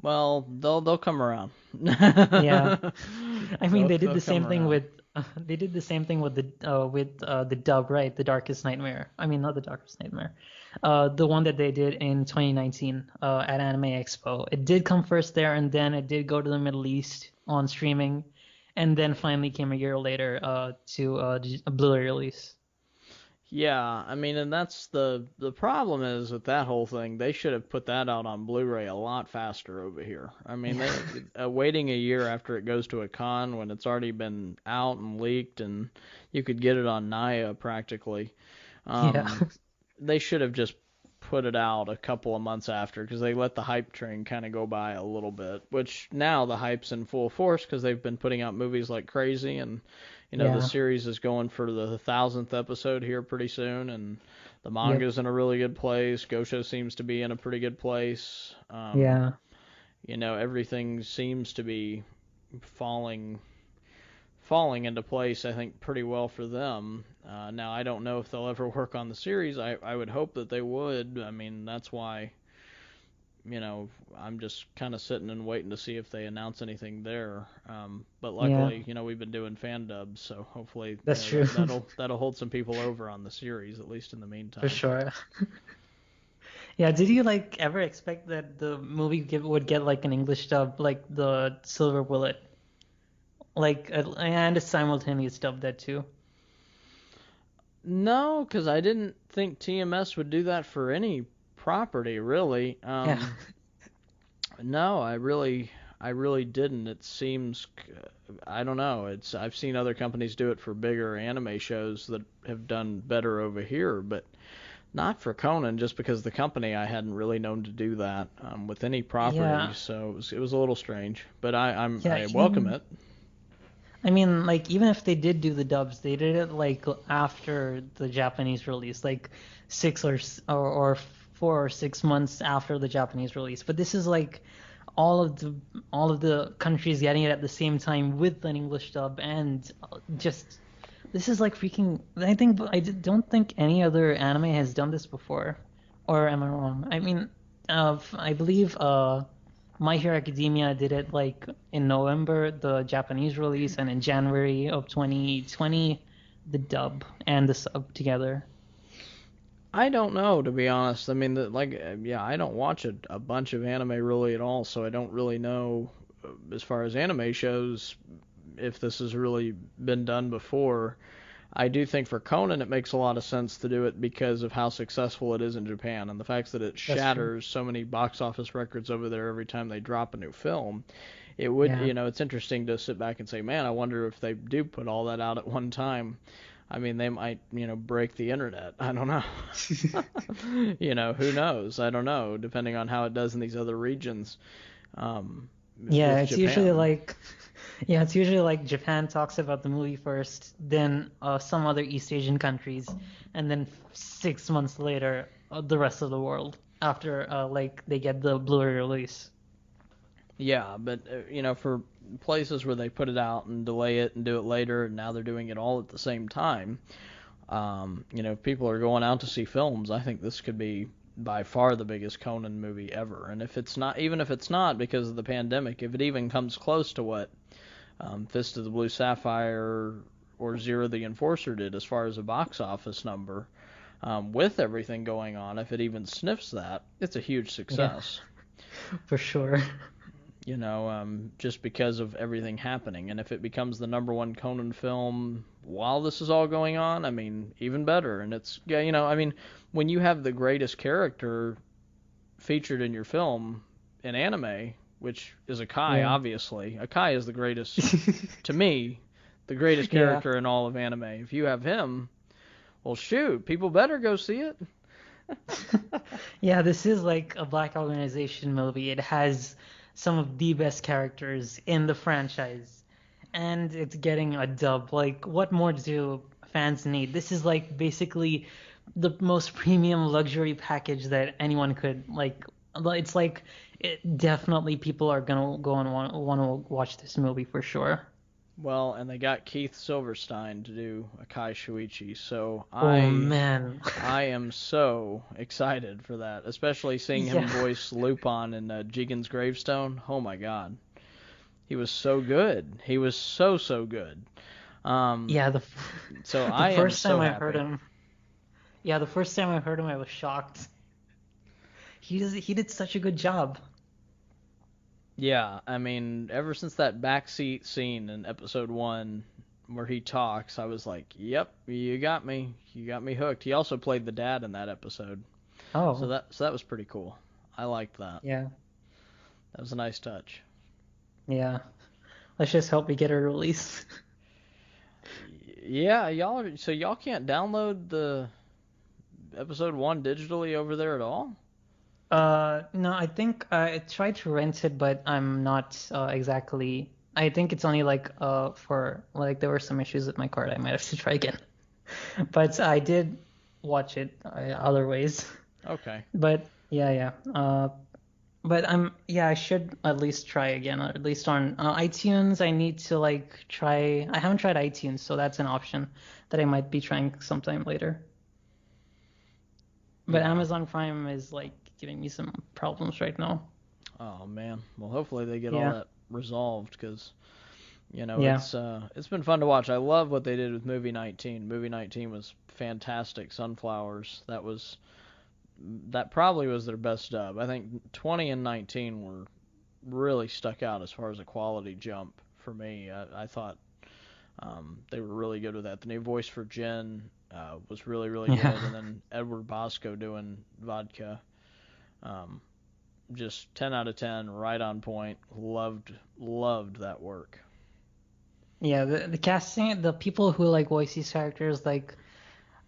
Well, they'll come around. Yeah, I mean, they did They'll the come same thing around. with they did the same thing with the dub, right? The Darkest Nightmare. I mean, not the Darkest Nightmare. The one that they did in 2019 at Anime Expo. It did come first there, and then it did go to the Middle East on streaming, and then finally came a year later to a Blu-ray release. Yeah, I mean, and that's the problem is with that whole thing. They should have put that out on Blu-ray a lot faster over here. I mean, Yeah, waiting a year after it goes to a con when it's already been out and leaked, and you could get it on Naya practically. yeah, Um, they should have just put it out a couple of months after, because they let the hype train kind of go by a little bit. Which now the hype's in full force because they've been putting out movies like crazy, and the yeah. series is going for the 1,000th episode here pretty soon, and the Yep. manga's in a really good place. Gosho seems to be in a pretty good place. Yeah. Everything seems to be falling falling into place, I think, pretty well for them. Now, I don't know if they'll ever work on the series. I would hope that they would. I mean, that's why, I'm just kind of sitting and waiting to see if they announce anything there. But Yeah. luckily, we've been doing fan dubs, so hopefully, That's true. that'll hold some people over on the series, at least in the For meantime. sure. Yeah, did you like ever expect that the movie would get like an English dub, like the Silver Bullet, like and a simultaneous dub that too? No, because I didn't think TMS would do that for any property, really. Yeah, No, I really didn't. It seems, I don't know. I've seen other companies do it for bigger anime shows that have done better over here, but not for Conan. Just because the company, I hadn't really known to do that with any property, yeah, so it was a little strange. But yeah. I welcome Even it. I mean, like even if they did do the dubs, they did it like after the Japanese release, like 4 or 6 months after the Japanese release. But this is like all of the countries getting it at the same time with an English dub, and just this is like freaking. Don't think any other anime has done this before, or am I wrong? I mean, I believe My Hero Academia did it like in November, the Japanese release, and in January of 2020, the dub and the sub together. I don't know, to be honest. I mean, yeah, I don't watch a bunch of anime really at all, so I don't really know, as far as anime shows, if this has really been done before. I do think for Conan it makes a lot of sense to do it because of how successful it is in Japan, and the fact that it That's true. shatters so many box office records over there every time they drop a new film. It would, Yeah. it's interesting to sit back and say, man, I wonder if they do put all that out at one time. I mean, they might, break the internet. I don't know. Who knows? I don't know, depending on how it does in these other regions. Yeah, With it's usually Japan. like, yeah, it's usually like Japan talks about the movie first, then some other East Asian countries, and then 6 months later, the rest of the world after like they get the Blu-ray release. Yeah, but for places where they put it out and delay it and do it later, and now they're doing it all at the same time. If people are going out to see films, I think this could be by far the biggest Conan movie ever. And if it's not, even if it's not because of the pandemic, if it even comes close to what Fist of the Blue Sapphire or Zero the Enforcer did as far as a box office number, with everything going on, if it even sniffs that, it's a huge success. Yeah, for sure. Just because of everything happening. And if it becomes the number one Conan film while this is all going on, I mean, even better. And it's, I mean, when you have the greatest character featured in your film in anime, which is Akai, Yeah. obviously. Akai is the greatest, to me, the greatest Yeah. character in all of anime. If you have him, well, shoot, people better go see it. Yeah, this is like a Black Organization movie. It has some of the best characters in the franchise, and it's getting a dub. Like, what more do fans need? This is like basically the most premium luxury package that anyone could like. It's like definitely people are gonna go and want to watch this movie for sure. Well, and they got Keith Silverstein to do Akai Shuichi, so Oh I man. I am so excited for that, especially seeing him Yeah. voice Lupin in Jigen's Gravestone. Oh my God, he was so good. He was so good. Yeah, So the I am first time so I heard happy. him, yeah, the first time I heard him, I was shocked. He did such a good job. Yeah, I mean, ever since that backseat scene in episode 1 where he talks, I was like, "Yep, you got me. You got me hooked." He also played the dad in that episode. So Oh, that was pretty cool. I liked that. yeah, That was a nice touch. yeah. Let's just hope we get a release. Yeah, y'all can't download the episode 1 digitally over there at all? No, I think I tried to rent it, but I'm not exactly. I think it's only like for like there were some issues with my card. I might have to try again. But I did watch it other ways. Okay. But yeah, yeah. But yeah, I should at least try again, or at least on iTunes. I need to like try. I haven't tried iTunes, so that's an option that I might be trying sometime later. But Yeah. Amazon Prime is like giving me some problems right now. Oh man. Well, hopefully they get all Yeah, that resolved cuz yeah, it's been fun to watch. I love what they did with movie 19. Movie 19 was fantastic. Sunflowers. That probably was their best dub. I think 20 and 19 were really stuck out as far as a quality jump for me. I thought they were really good with that. The new voice for Jen was really good, and yeah. then Edward Bosco doing Vodka. Um, just 10 out of 10, right on point. Loved that work. Yeah, the casting, the people who like voice these characters, like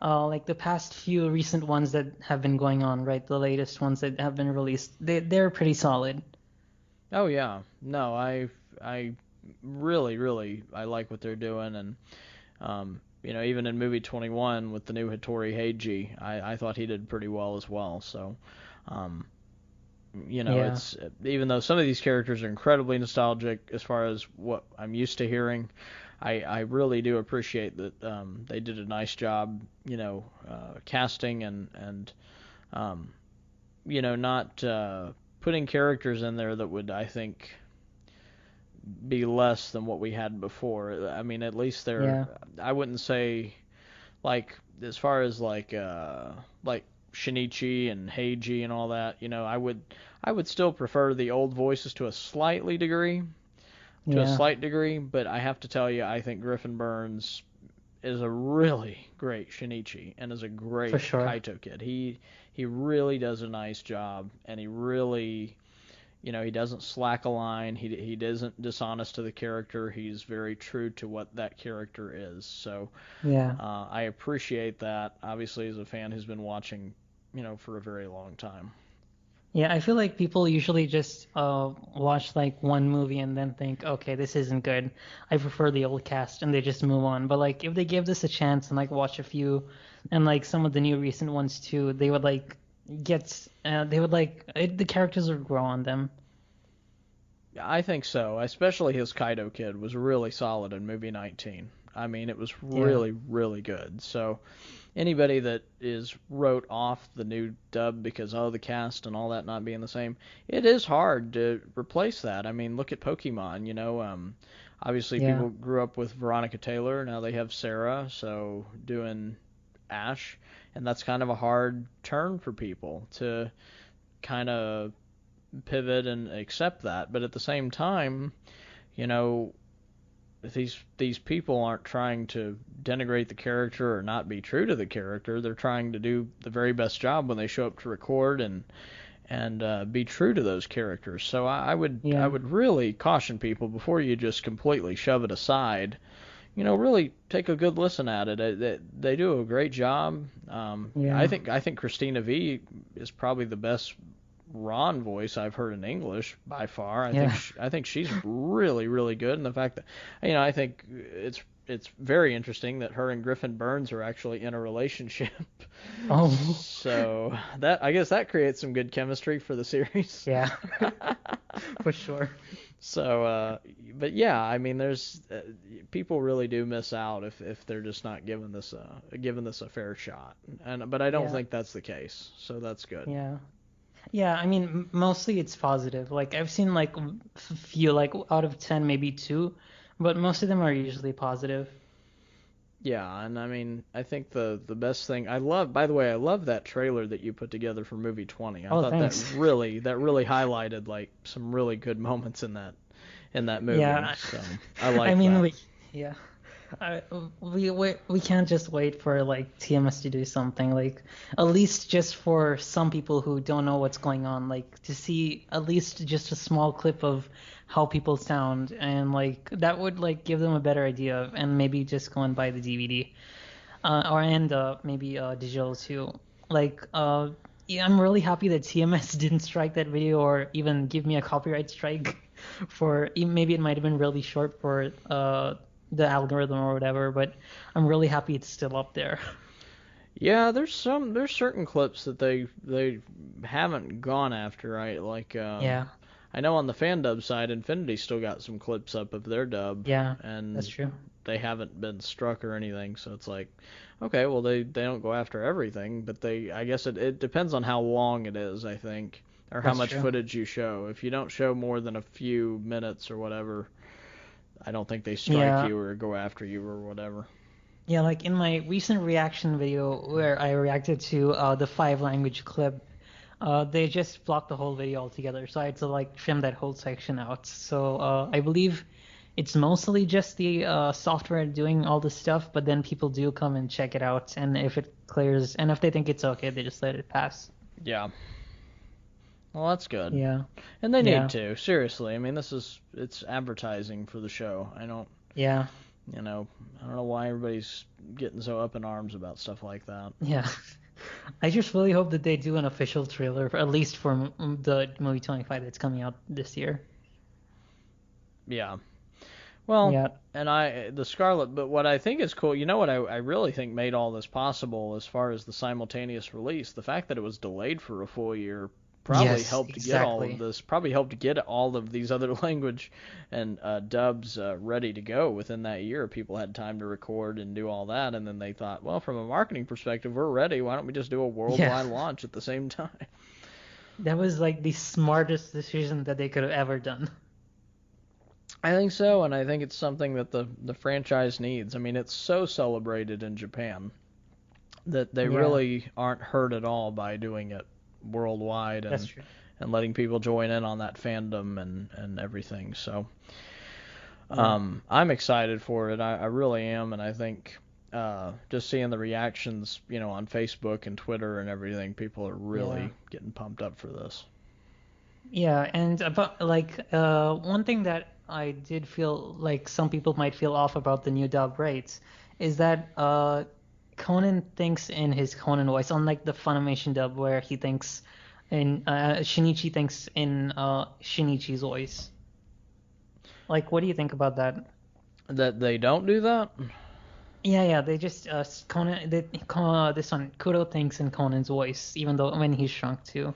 the past few recent ones that have been going on, right? The latest ones that have been released, they're pretty solid. Oh yeah, no, I really I like what they're doing, and even in movie 21 with the new Hattori Heiji, I thought he did pretty well as well. So, um, Yeah, it's even though some of these characters are incredibly nostalgic as far as what I'm used to hearing, I really do appreciate that they did a nice job, casting and um, not putting characters in there that would, I think, be less than what we had before. I mean, at least they're, yeah, I wouldn't say, like, as far as like Shinichi and Heiji and all that, I would still prefer the old voices to a yeah, slight degree, but I have to tell you, I think Griffin Burns is a really great Shinichi and is a for great sure. Kaito kid. He really does a nice job, and he really he doesn't slack a line. He isn't dishonest to the character. He's very true to what that character is. So Yeah. I appreciate that. Obviously, as a fan who's been watching, for a very long time. Yeah, I feel like people usually just watch like one movie and then think, okay, this isn't good. I prefer the old cast, and they just move on. But like if they give this a chance and like watch a few, and like some of the new recent ones too, they would like the characters would grow on them. I think so. Especially his Kaido kid was really solid in movie 19. I mean, it was Yeah. really, really good. So anybody that wrote off the new dub because the cast and all that not being the same, it is hard to replace that. I mean, look at Pokemon. Obviously Yeah. people grew up with Veronica Taylor. Now they have Sarah, so doing Ash, and that's kind of a hard turn for people to kind of pivot and accept that. But at the same time, you know, these people aren't trying to denigrate the character or not be true to the character. They're trying to do the very best job when they show up to record and be true to those characters. So I would I Yeah. would really caution people before you just completely shove it aside. Really take a good listen at it. They do a great job. I Yeah. think Christina V is probably the best Ron voice I've heard in English by far. Yeah. I think she's really really good, and the fact that I think it's very interesting that her and Griffin Burns are actually in a relationship. Oh. So that I guess that creates some good chemistry for the series. Yeah. For sure. So, but yeah, I mean, there's people really do miss out if they're just not given this a fair shot, but I don't Yeah. think that's the case. So that's good. Yeah. Yeah, I mean, mostly it's positive. Like I've seen like few, like out of 10, maybe two, but most of them are usually positive. Yeah, and I mean, I think the best thing I love, by the way, I love that trailer that you put together for movie 20. I Oh, thought thanks. that really highlighted like some really good moments in that movie. Yeah, So I I like mean, that. yeah, I, we can't just wait for like TMS to do something. Like at least just for some people who don't know what's going on, like to see at least just a small clip of how people sound, and like that would like give them a better idea of, and maybe just go and buy the DVD, or and maybe digital too. Like yeah, I'm really happy that TMS didn't strike that video or even give me a copyright strike for maybe it might have been really short for the algorithm or whatever, but I'm really happy it's still up there. Yeah, there's certain clips that they haven't gone after, right? Like Yeah, I know on the fan dub side, Infinity still got some clips up of their dub, yeah, that's and true. they haven't been struck or anything. So it's like, okay, well they don't go after everything, but I guess it depends on how long it is, I think, or how That's much true. footage you show. If you don't show more than a few minutes or whatever, I don't think they strike Yeah, you or go after you or whatever. yeah, like in my recent reaction video where I reacted to the five language clip, they just blocked the whole video altogether, so I had to like trim that whole section out. So I believe it's mostly just the software doing all this stuff, but then people do come and check it out, and if it clears, and if they think it's okay, they just let it pass. Yeah. Well, that's good. Yeah, And they need yeah, to, seriously. I mean, it's advertising for the show. yeah, I don't know why everybody's getting so up in arms about stuff like that. yeah. I just really hope that they do an official trailer, for, at least for the movie 25 that's coming out this year. Yeah. Well, Yeah, and the Scarlet, but what I think is cool, what I really think made all this possible as far as the simultaneous release, the fact that it was delayed for a full year probably yes, helped get all of exactly. this, probably helped get all of these other language and dubs ready to go within that year. People had time to record and do all that, and then they thought, well, from a marketing perspective, we're ready. Why don't we just do a Yeah. worldwide launch at the same time? That was like the smartest decision that they could have ever done. I think so, and I think it's something that the franchise needs. I mean, it's so celebrated in Japan that they Yeah, really aren't hurt at all by doing it worldwide that's true. and letting people join in on that fandom and everything. So Yeah, I'm excited for it. I really am, and I think just seeing the reactions, on Facebook and Twitter and everything, people are yeah. really getting pumped up for this. Yeah, and about one thing that I did feel like some people might feel off about the new dub, right, is that Conan thinks in his Conan voice, unlike the Funimation dub where he thinks in Shinichi thinks in Shinichi's voice. Like, what do you think about that? That they don't do that? Yeah, they just Conan this one Kudo thinks in Conan's voice, even though when he's shrunk too.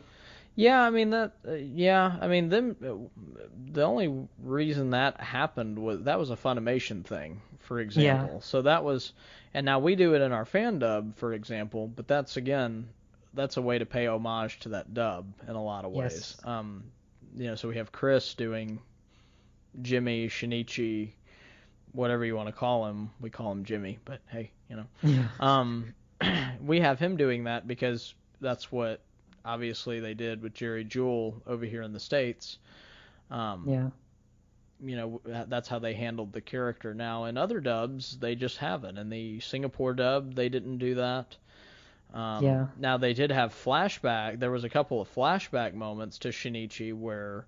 Yeah, I mean that. Yeah, I mean them. The only reason that happened was that was a Funimation thing, for Yeah. example. So that was, and now we do it in our fan dub, for example. But that's again, that's a way to pay homage to that dub in a lot of ways. Yes. So we have Chris doing Jimmy, Shinichi, whatever you want to call him. We call him Jimmy, but hey, Yeah. we have him doing that because that's what obviously they did with Jerry Jewell over here in the States. Um, Yeah. that's how they handled the character. Now in other dubs, they just haven't. In the Singapore dub, they didn't do that. Yeah. Now they did have flashback. There was a couple of flashback moments to Shinichi where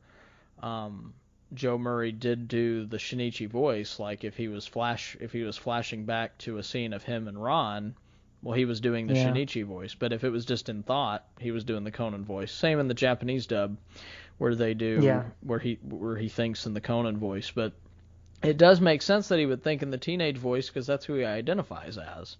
um, Joe Murray did do the Shinichi voice, like if he was flashing back to a scene of him and Ron, well, he was doing the Yeah. Shinichi voice. But if it was just in thought, he was doing the Conan voice. Same in the Japanese dub, where they do Yeah. where he thinks in the Conan voice. But it does make sense that he would think in the teenage voice because that's who he identifies as.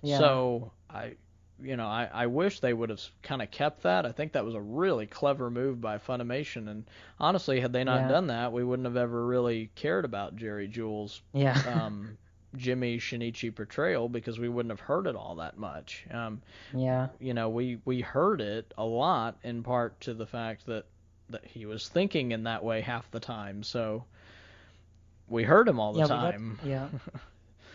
Yeah. So I wish they would have kind of kept that. I think that was a really clever move by Funimation. And honestly, had they not Yeah. done that, we wouldn't have ever really cared about Jerry Jewell's Yeah. Jimmy Shinichi portrayal because we wouldn't have heard it all that much. Yeah. We heard it a lot in part to the fact that he was thinking in that way half the time. So we heard him all the Yeah, time.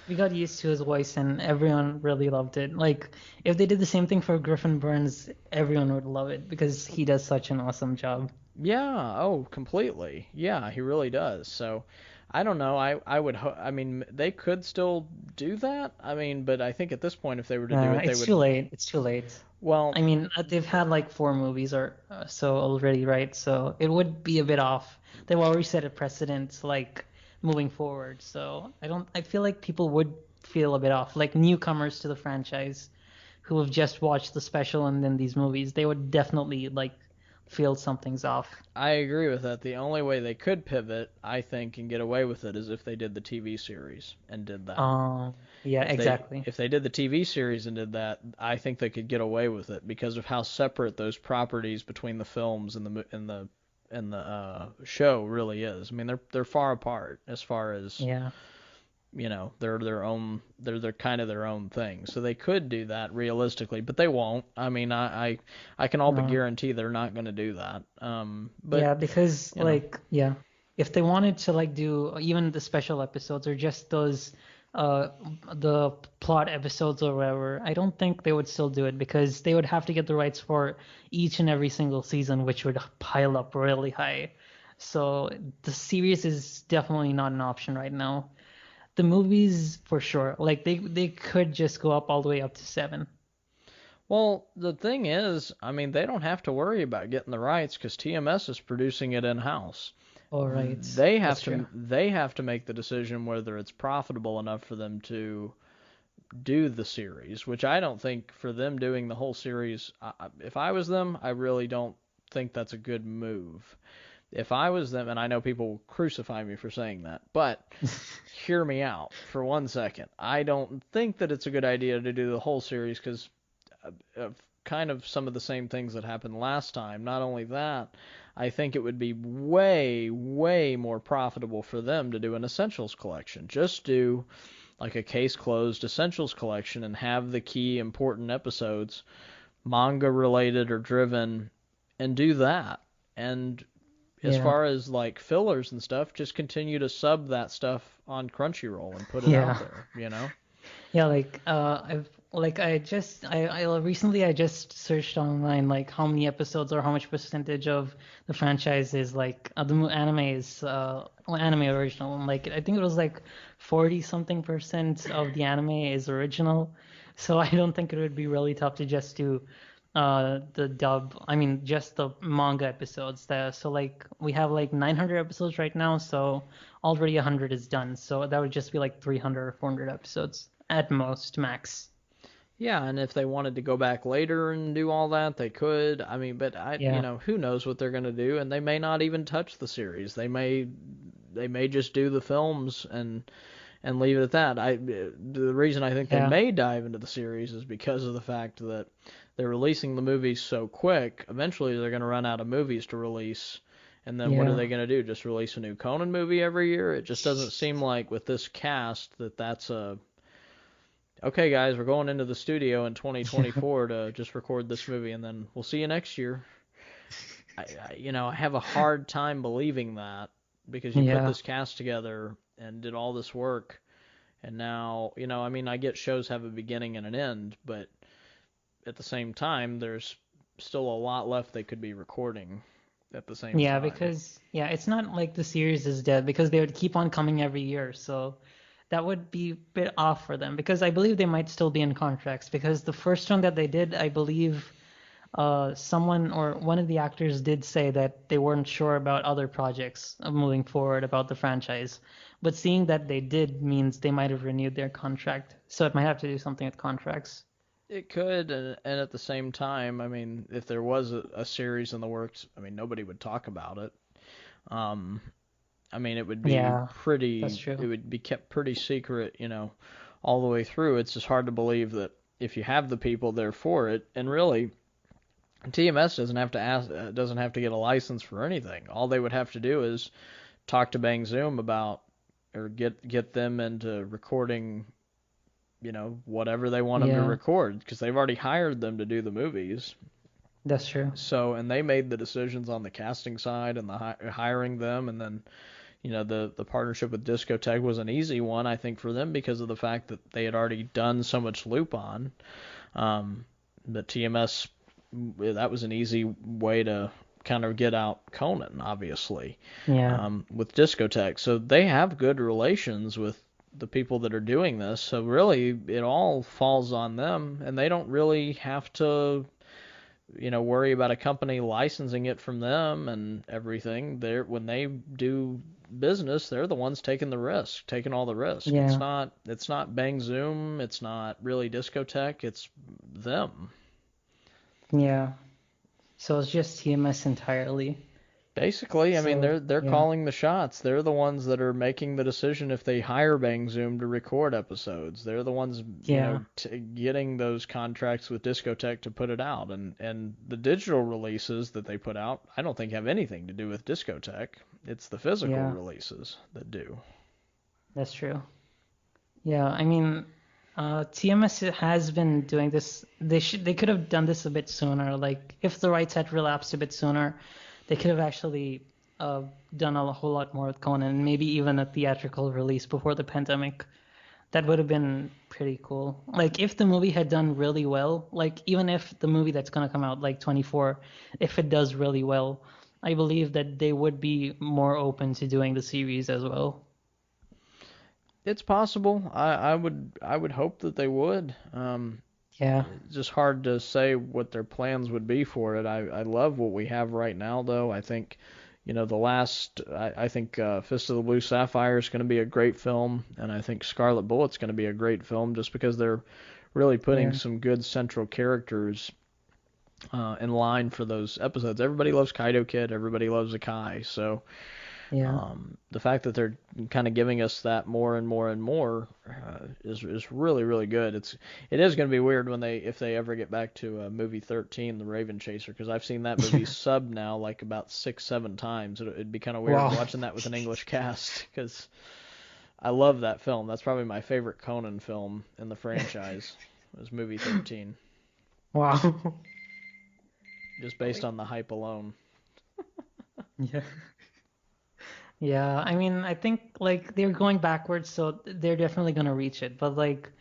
we got used to his voice and everyone really loved it. Like if they did the same thing for Griffin Burns, everyone would love it because he does such an awesome job. Yeah, oh, completely. Yeah, he really does. So, I don't know. I mean, they could still do that. I mean, but I think at this point, if they were to do it, they It's would. too late. It's too late. I Well, mean, they've had like 4 movies or so already, right? So it would be a bit off. They've already set a precedent, like moving forward. So I feel like people would feel a bit off, like newcomers to the franchise who have just watched the special and then these movies, they would definitely like feel something's off. I agree with that. The only way they could pivot, I think, and get away with it is if they did the TV series and did that. Yeah, If they exactly. if they did the TV series and did that, I think they could get away with it because of how separate those properties between the films and the show really is. I mean, they're far apart as far as Yeah. they're their own, they're kind of their own thing. So they could do that realistically, but they won't. I mean, I can all but No. guarantee they're not going to do that. But Yeah, because you know, yeah, if they wanted to like do even the special episodes or just those uh the plot episodes or whatever, I don't think they would still do it because they would have to get the rights for each and every single season, which would pile up really high. So the series is definitely not an option right now. The movies for sure, like they could just go up all the way up to 7. well, the thing is, I mean, they don't have to worry about getting the rights because TMS is producing it in house. All right, They have that's true. to make the decision whether it's profitable enough for them to do the series, which I don't think for them doing the whole series. If I was them, I really don't think that's a good move. If I was them, and I know people will crucify me for saying that, but hear me out for 1 second. I don't think that it's a good idea to do the whole series because of kind of some of the same things that happened last time. Not only that, I think it would be way, way more profitable for them to do an Essentials collection. Just do like a case closed Essentials collection and have the key important episodes manga related or driven and do that. And as Yeah, far as like fillers and stuff, just continue to sub that stuff on Crunchyroll and put it out yeah. there. Yeah, I recently I just searched online like how many episodes or how much percentage of the franchise is like anime is anime original. And like I think it was like 40 something percent of the anime is original. So I don't think it would be really tough to just do the dub. I mean, just the manga episodes. So like we have like 900 episodes right now, so already 100 is done. So that would just be like 300 or 400 episodes at most, max. Yeah, and if they wanted to go back later and do all that, they could. I mean, but Yeah. who knows what they're going to do, and they may not even touch the series. They may just do the films and leave it at that. The reason I think they Yeah. may dive into the series is because of the fact that they're releasing the movies so quick. Eventually, they're going to run out of movies to release, and then what are Yeah. they going to do? Just release a new Conan movie every year? It just doesn't seem like with this cast that's a okay, guys, we're going into the studio in 2024 to just record this movie, and then we'll see you next year. I have a hard time believing that because you put Yeah. this cast together and did all this work, and now, I mean, I get shows have a beginning and an end, but at the same time, there's still a lot left they could be recording at the same Yeah, time. because it's not like the series is dead because they would keep on coming every year. So that would be a bit off for them because I believe they might still be in contracts because the first one that they did, I believe someone or one of the actors did say that they weren't sure about other projects moving forward about the franchise. But seeing that they did means they might have renewed their contract. So it might have to do something with contracts. It could, and at the same time, I mean, if there was a series in the works, I mean, nobody would talk about it. Um, I mean, Yeah, that's it true. would be kept pretty secret, all the way through. It's just hard to believe that if you have the people there for it, and really, TMS doesn't have to get a license for anything. All they would have to do is talk to Bang Zoom about, or get them into recording, whatever they want them to Yeah, record, because they've already hired them to do the movies. that's true. So, and they made the decisions on the casting side and the hiring them, and then the partnership with Discotech was an easy one, I think, for them because of the fact that they had already done so much loop on. The TMS, that was an easy way to kind of get out Conan, obviously, Yeah. with Discotech. So they have good relations with the people that are doing this. So really, it all falls on them, and they don't really have to worry about a company licensing it from them and everything. When they do business, they're the ones taking the risk, taking all the risk. It's Yeah. not Bang Zoom, it's not really Discotech, it's them. Yeah. So it's just TMS entirely. Basically, I mean, So they're yeah. calling the shots. They're the ones that are making the decision if they hire Bang Zoom to record episodes. They're the ones, Yeah. getting those contracts with Discotech to put it out. And the digital releases that they put out, I don't think have anything to do with Discotech. It's the physical Yeah. releases that do. That's true. Yeah, I mean, TMS has been doing this. They could have done this a bit sooner. Like if the rights had relapsed a bit sooner, they could have actually uh, done a whole lot more with Conan, maybe even a theatrical release before the pandemic. That would have been pretty cool. Like if the movie had done really well, like even if the movie that's gonna come out like 24, if it does really well, I believe that they would be more open to doing the series as well. It's possible. I would hope that they would. Yeah. It's just hard to say what their plans would be for it. I love what we have right now, though. I think, I think Fist of the Blue Sapphire is going to be a great film, and I think Scarlet Bullet's going to be a great film just because they're really putting Yeah. some good central characters in line for those episodes. Everybody loves Kaido Kid, everybody loves Akai, so Yeah. the fact that they're kind of giving us that more and more and more is really really good. It is going to be weird when if they ever get back to movie 13, The Raven Chaser, because I've seen that movie sub now like about 6-7 times. It'd be kind of weird Wow. watching that with an English cast because I love that film. That's probably my favorite Conan film in the franchise. Was movie 13, Wow. just based on the hype alone. Yeah. Yeah, I mean, I think like they're going backwards, so they're definitely gonna reach it. But like,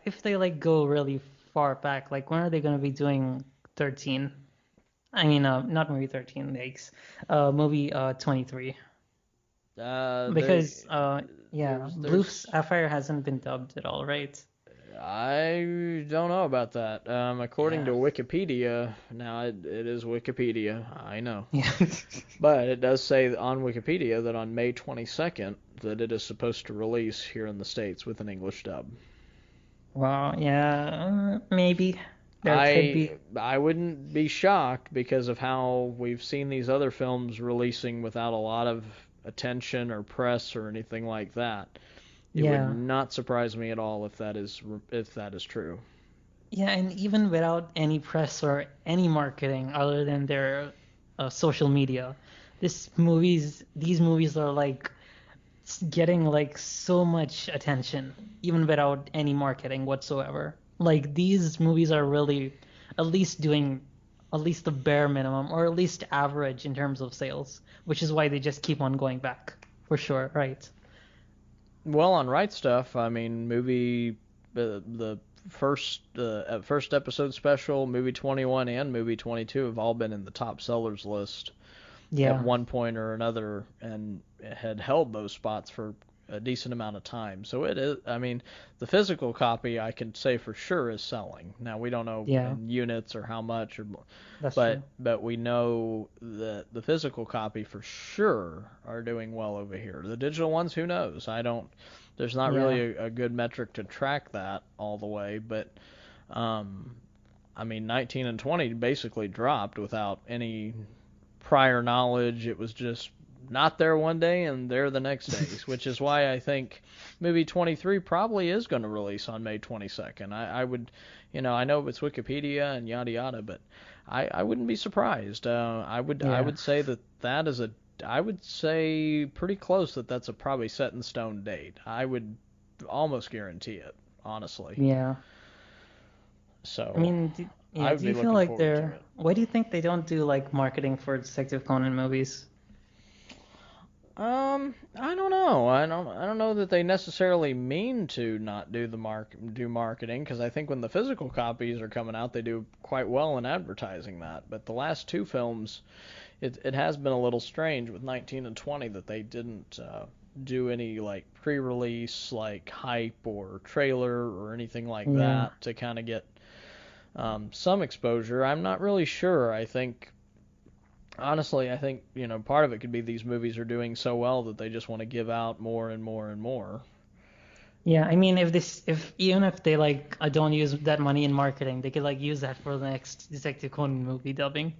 if they like go really far back, like when are they gonna be doing 13? I mean, not movie 13, yikes. Movie 23. Uh, they Because yeah, Blue there's Sapphire hasn't been dubbed at all, right? I don't know about that. According to Wikipedia, now it is Wikipedia, I know. Yeah. But it does say on Wikipedia that on May 22nd that it is supposed to release here in the States with an English dub. Wow, yeah, maybe. There could be. I wouldn't be shocked because of how we've seen these other films releasing without a lot of attention or press or anything like that. It would Yeah. not surprise me at all if that is true. Yeah, and even without any press or any marketing other than their social media, these movies are like getting like so much attention, even without any marketing whatsoever. Like these movies are really at least doing at least the bare minimum or at least average in terms of sales, which is why they just keep on going back for sure, right? Well, on Right Stuff, I mean, the first episode special, movie 21 and movie 22 have all been in the top sellers list at Yeah. one point or another, and had held those spots for a decent amount of time. So it is, I mean, the physical copy I can say for sure is selling. Now we don't know Yeah, in units or how much, that's true. but we know that the physical copy for sure are doing well over here. The digital ones, who knows? I don't. There's not Yeah. really a good metric to track that all the way, but I mean, 19 and 20 basically dropped without any prior knowledge. It was just not there one day and there the next day, which is why I think movie 23 probably is going to release on May 22nd. I would, I know it's Wikipedia and yada yada, but I wouldn't be surprised. I Yeah. would say that is I would say pretty close that that's a probably set in stone date. I would almost guarantee it, honestly. Yeah. So I mean, I would do be you feel looking like forward to it. why do you think they don't do like marketing for Detective Conan movies? I don't know. I don't know that they necessarily mean to not do do marketing, because I think when the physical copies are coming out, they do quite well in advertising that. But the last two films, it has been a little strange with 19 and 20 that they didn't do any like pre-release like hype or trailer or anything like Yeah. that to kind of get some exposure. I'm not really sure. Honestly, I think, part of it could be these movies are doing so well that they just want to give out more and more and more. Yeah, I mean, if even if they like don't use that money in marketing, they could like use that for the next Detective Conan movie dubbing.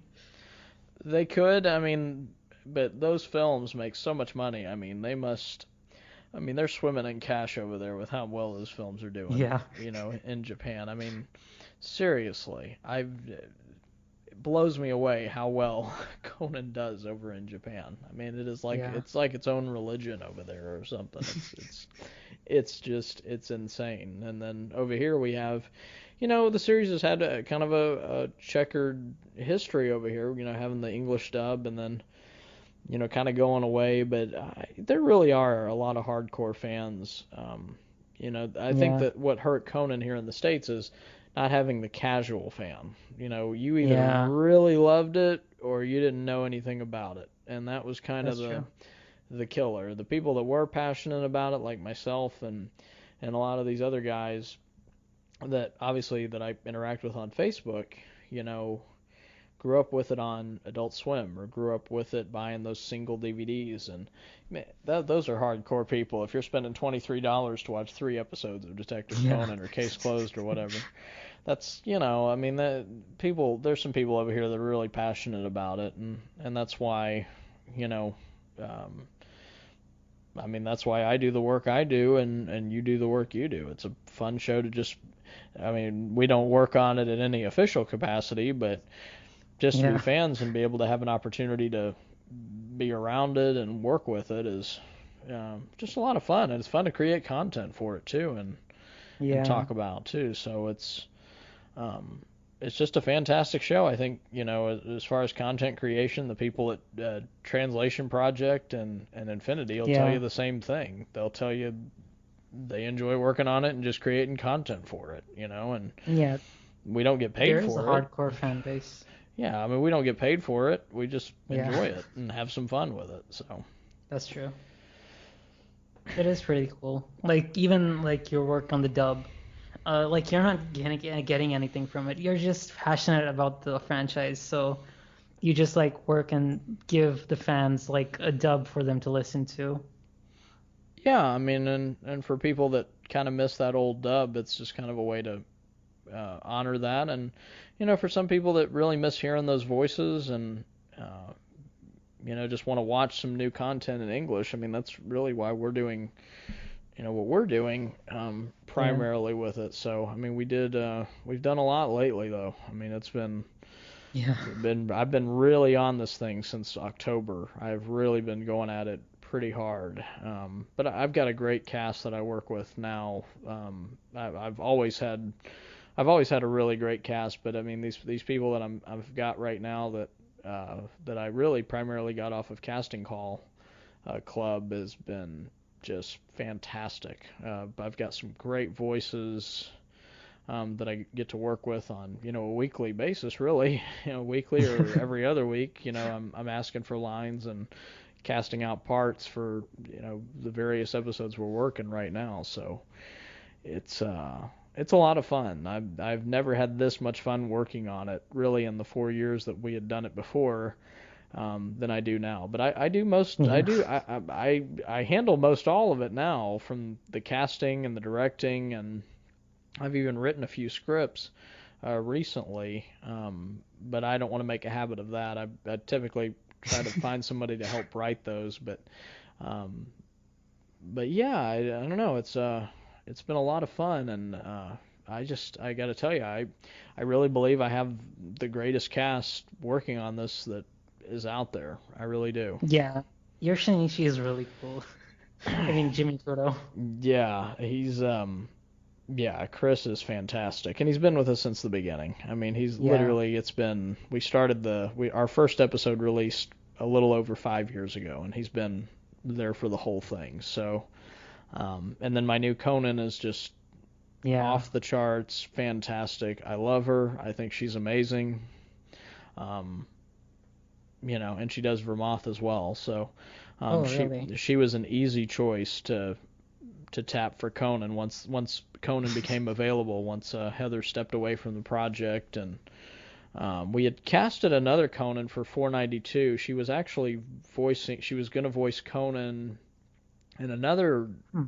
They could, I mean, but those films make so much money. I mean, they're swimming in cash over there with how well those films are doing, Yeah. in Japan. I mean, seriously, it blows me away how well Conan does over in Japan. I mean, it is like Yeah. it's like its own religion over there or something. It's insane. And then over here we have, the series has had a kind of a checkered history over here. Having the English dub and then kind of going away. But there really are a lot of hardcore fans. I think Yeah. that what hurt Conan here in the States is not having the casual fan. You either Yeah. really loved it or you didn't know anything about it. And that was kind of That's true. the killer. The people that were passionate about it, like myself and a lot of these other guys that obviously that I interact with on Facebook, grew up with it on Adult Swim or grew up with it buying those single DVDs, and man, those are hardcore people. If you're spending $23 to watch 3 episodes of Detective Yeah. Conan or Case Closed or whatever, that's I mean that there's some people over here that are really passionate about it, and that's why um, I mean that's why I do the work I do and you do the work you do. It's a fun show to just I mean, we don't work on it in any official capacity, but just to be Yeah. fans and be able to have an opportunity to be around it and work with it is just a lot of fun, and it's fun to create content for it too, and Yeah. talk about too. So it's just a fantastic show. I think as far as content creation, the people at Translation Project and Infinity will tell Yeah. you the same thing. They'll tell you they enjoy working on it and just creating content for it, and Yeah. we don't get paid There is a for it. hardcore fan base. Yeah, I mean, we don't get paid for it. We just Yeah. enjoy it and have some fun with it. So, That's true. It is pretty cool. Like even like your work on the dub. like you're not getting anything from it. You're just passionate about the franchise, so you just like work and give the fans like a dub for them to listen to. Yeah, I mean, and for people that kind of miss that old dub, it's just kind of a way to honor that, and for some people that really miss hearing those voices and uh, just want to watch some new content in English. I mean, that's really why we're doing what we're doing Yeah. primarily with it. So I mean, we've done a lot lately though. I mean, Yeah. I've been really on this thing since October. I've really been going at it pretty hard. But I've got a great cast that I work with now. I've always had a really great cast, but I mean these people that I've got right now that I really primarily got off of Casting Call Club has been just fantastic. I've got some great voices that I get to work with on a weekly basis, really, weekly or every other week. I'm asking for lines and casting out parts for the various episodes we're working right now. So it's a lot of fun. I've never had this much fun working on it really in the 4 years that we had done it before than I do now. But I do most I Yeah. do I handle most all of it now, from the casting and the directing, and I've even written a few scripts recently. But I don't want to make a habit of that. I typically try to find somebody to help write those, um, but yeah, I don't know. It's been a lot of fun, and I got to tell you, I really believe I have the greatest cast working on this that is out there. I really do. Yeah. Your Shinichi is really cool. I mean, Jimmy Toto. Yeah, yeah, Chris is fantastic, and he's been with us since the beginning. I mean, he's Yeah. literally we started our first episode released a little over 5 years ago, and he's been there for the whole thing. So, and then my new Conan is just Yeah. off the charts, fantastic. I love her. I think she's amazing. Um, and she does Vermouth as well. So, Oh, she really? she was an easy choice to tap for Conan once Conan became available. Once Heather stepped away from the project, and we had casted another Conan for 492. She was actually voicing. She was going to voice Conan in another Hmm.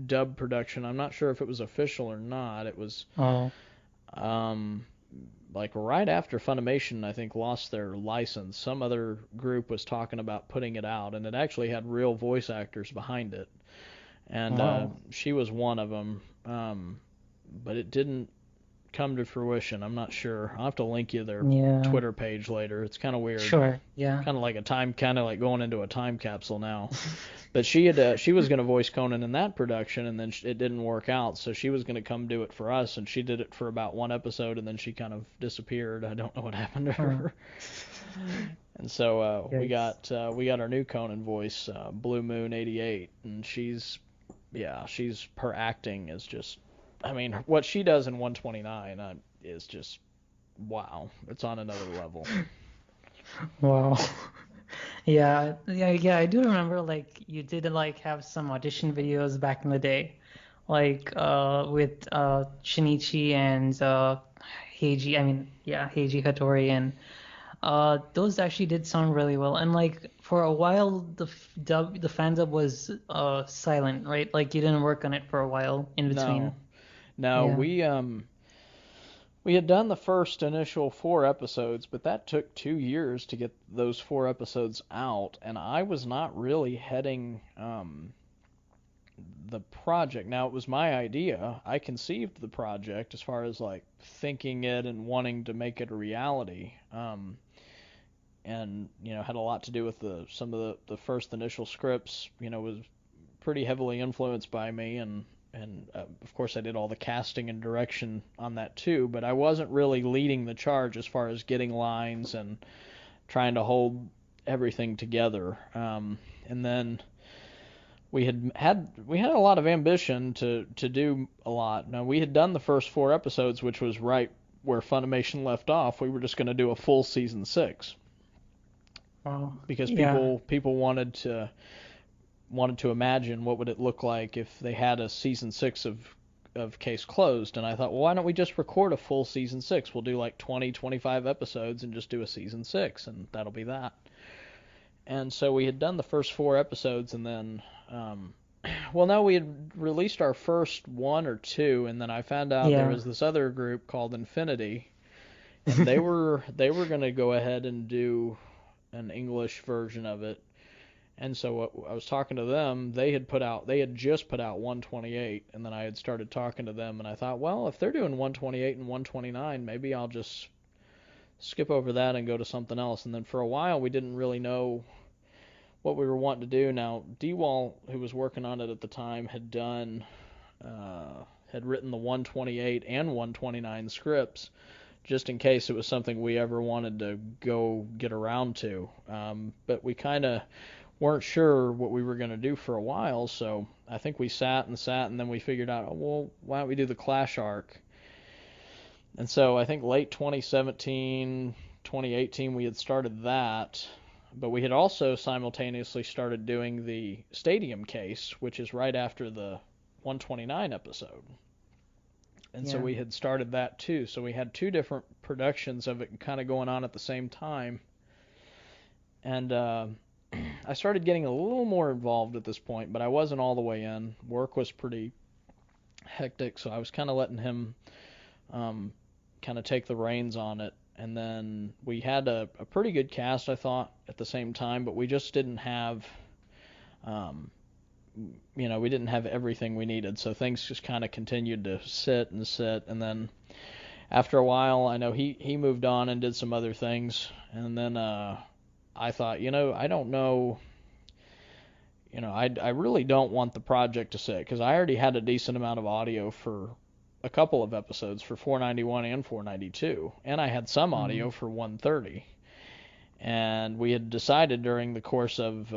dub production. I'm not sure if it was official or not. It was Oh. um, like right after Funimation, I think, lost their license. Some other group was talking about putting it out, and it actually had real voice actors behind it. And Wow. she was one of them. But it didn't come to fruition. I'm not sure. I'll have to link you their Yeah. Twitter page later. It's kind of weird. Sure. Yeah. Kind of like going into a time capsule now. But she was going to voice Conan in that production, and then it didn't work out. So she was going to come do it for us, and she did it for about one episode, and then she kind of disappeared. I don't know what happened to Huh. her. And so Yikes. we got our new Conan voice, Blue Moon 88, and her acting is just, I mean, what she does in 129 is just wow. It's on another level. Wow. Yeah, yeah, I do remember like you did like have some audition videos back in the day, like with Shinichi and Heiji. I mean, yeah, Heiji Hattori, and those actually did sound really well. And like for a while, the fan dub was silent, right? Like you didn't work on it for a while in between. No, no, Yeah. we had done the first initial 4 episodes, but that took 2 years to get those 4 episodes out, and I was not really heading the project. Now, it was my idea. I conceived the project as far as like thinking it and wanting to make it a reality. And had a lot to do with some of the first initial scripts. Was pretty heavily influenced by me, and of course I did all the casting and direction on that too. But I wasn't really leading the charge as far as getting lines and trying to hold everything together. And then we had a lot of ambition to do a lot. Now, we had done the first 4 episodes, which was right where Funimation left off. We were just going to do a full season 6 Wow. because Yeah. people wanted to imagine what would it look like if they had a season 6 of of Case Closed, and I thought, well, why don't we just record a full season 6? We'll do like 20, 25 episodes and just do a season 6, and that'll be that. And so we had done the first 4 episodes, and then, well, no, we had released our first 1 or 2, and then I found out there was this other group called Infinity, and they were going to go ahead and do an English version of it. And so I was talking to them. They had just put out 128, and then I had started talking to them, and I thought, well, if they're doing 128 and 129, maybe I'll just skip over that and go to something else. And then for a while, we didn't really know what we were wanting to do. Now, D-Wall, who was working on it at the time, had written the 128 and 129 scripts, just in case it was something we ever wanted to go get around to. But we kind of weren't sure what we were going to do for a while, so I think we sat, and then we figured out, oh, well, why don't we do the Clash arc? And so I think late 2017, 2018, we had started that, but we had also simultaneously started doing the Stadium Case, which is right after the 129 episode. And so we had started that too, so we had 2 different productions of it kind of going on at the same time. And I started getting a little more involved at this point, but I wasn't all the way in. Work was pretty hectic, so I was kind of letting him kind of take the reins on it. And then we had a pretty good cast, I thought, at the same time, but we just didn't have, we didn't have everything we needed. So things just kind of continued to sit. And then after a while, I know he moved on and did some other things. And then I thought, I don't know, I really don't want the project to sit, because I already had a decent amount of audio for a couple of episodes for 491 and 492, and I had some audio for 130. And we had decided during the course of,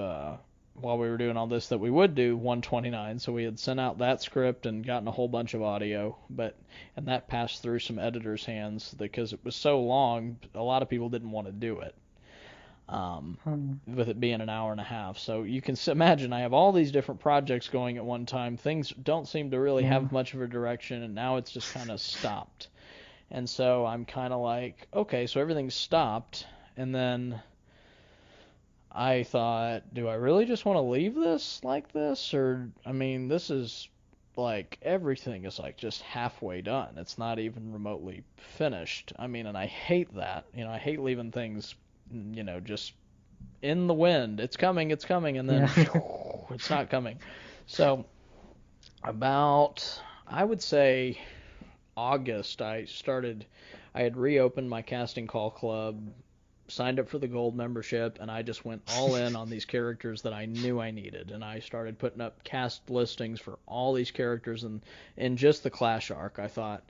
while we were doing all this, that we would do 129, so we had sent out that script and gotten a whole bunch of audio, and that passed through some editors' hands because it was so long, a lot of people didn't want to do it. With it being an hour and a half. So you can imagine I have all these different projects going at one time. Things don't seem to really have much of a direction, and now it's just kind of stopped. And so I'm kind of like, okay, so everything's stopped. And then I thought, do I really just want to leave this like this? Or, this is like, everything is like just halfway done. It's not even remotely finished. And I hate that. I hate leaving things just in the wind. It's coming, and then it's not coming. So about, I would say, August, I had reopened my casting call club, signed up for the gold membership, and I just went all in on these characters that I knew I needed. And I started putting up cast listings for all these characters, and in just the Clash arc, I thought,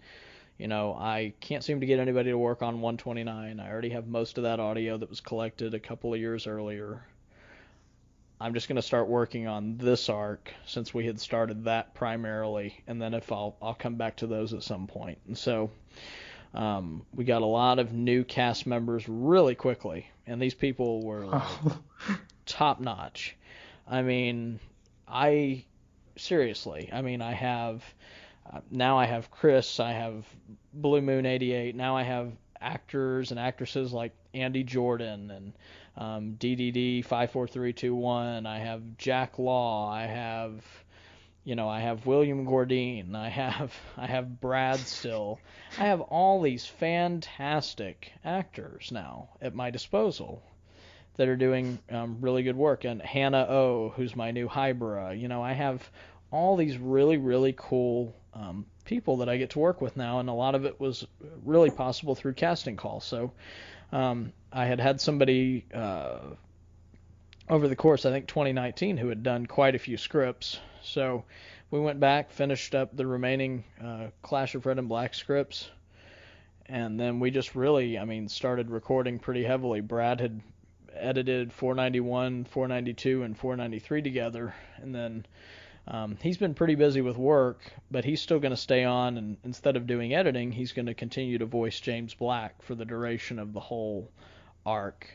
I can't seem to get anybody to work on 129. I already have most of that audio that was collected a couple of years earlier. I'm just going to start working on this arc, since we had started that primarily, and then if I'll come back to those at some point. And so we got a lot of new cast members really quickly, and these people were like top notch. Seriously, I have... now I have Chris, I have Blue Moon 88, now I have actors and actresses like Andy Jordan and DDD 54321, I have Jack Law, I have William Gordine, I have Brad still. I have all these fantastic actors now at my disposal that are doing really good work. And Hannah O, who's my new Hybra, I have all these really, really cool people that I get to work with now, and a lot of it was really possible through casting calls. So I had somebody over the course, I think 2019, who had done quite a few scripts. So we went back, finished up the remaining Clash of Red and Black scripts, and then we just really, started recording pretty heavily. Brad had edited 491, 492, and 493 together, and then he's been pretty busy with work, but he's still going to stay on, and instead of doing editing, he's going to continue to voice James Black for the duration of the whole arc.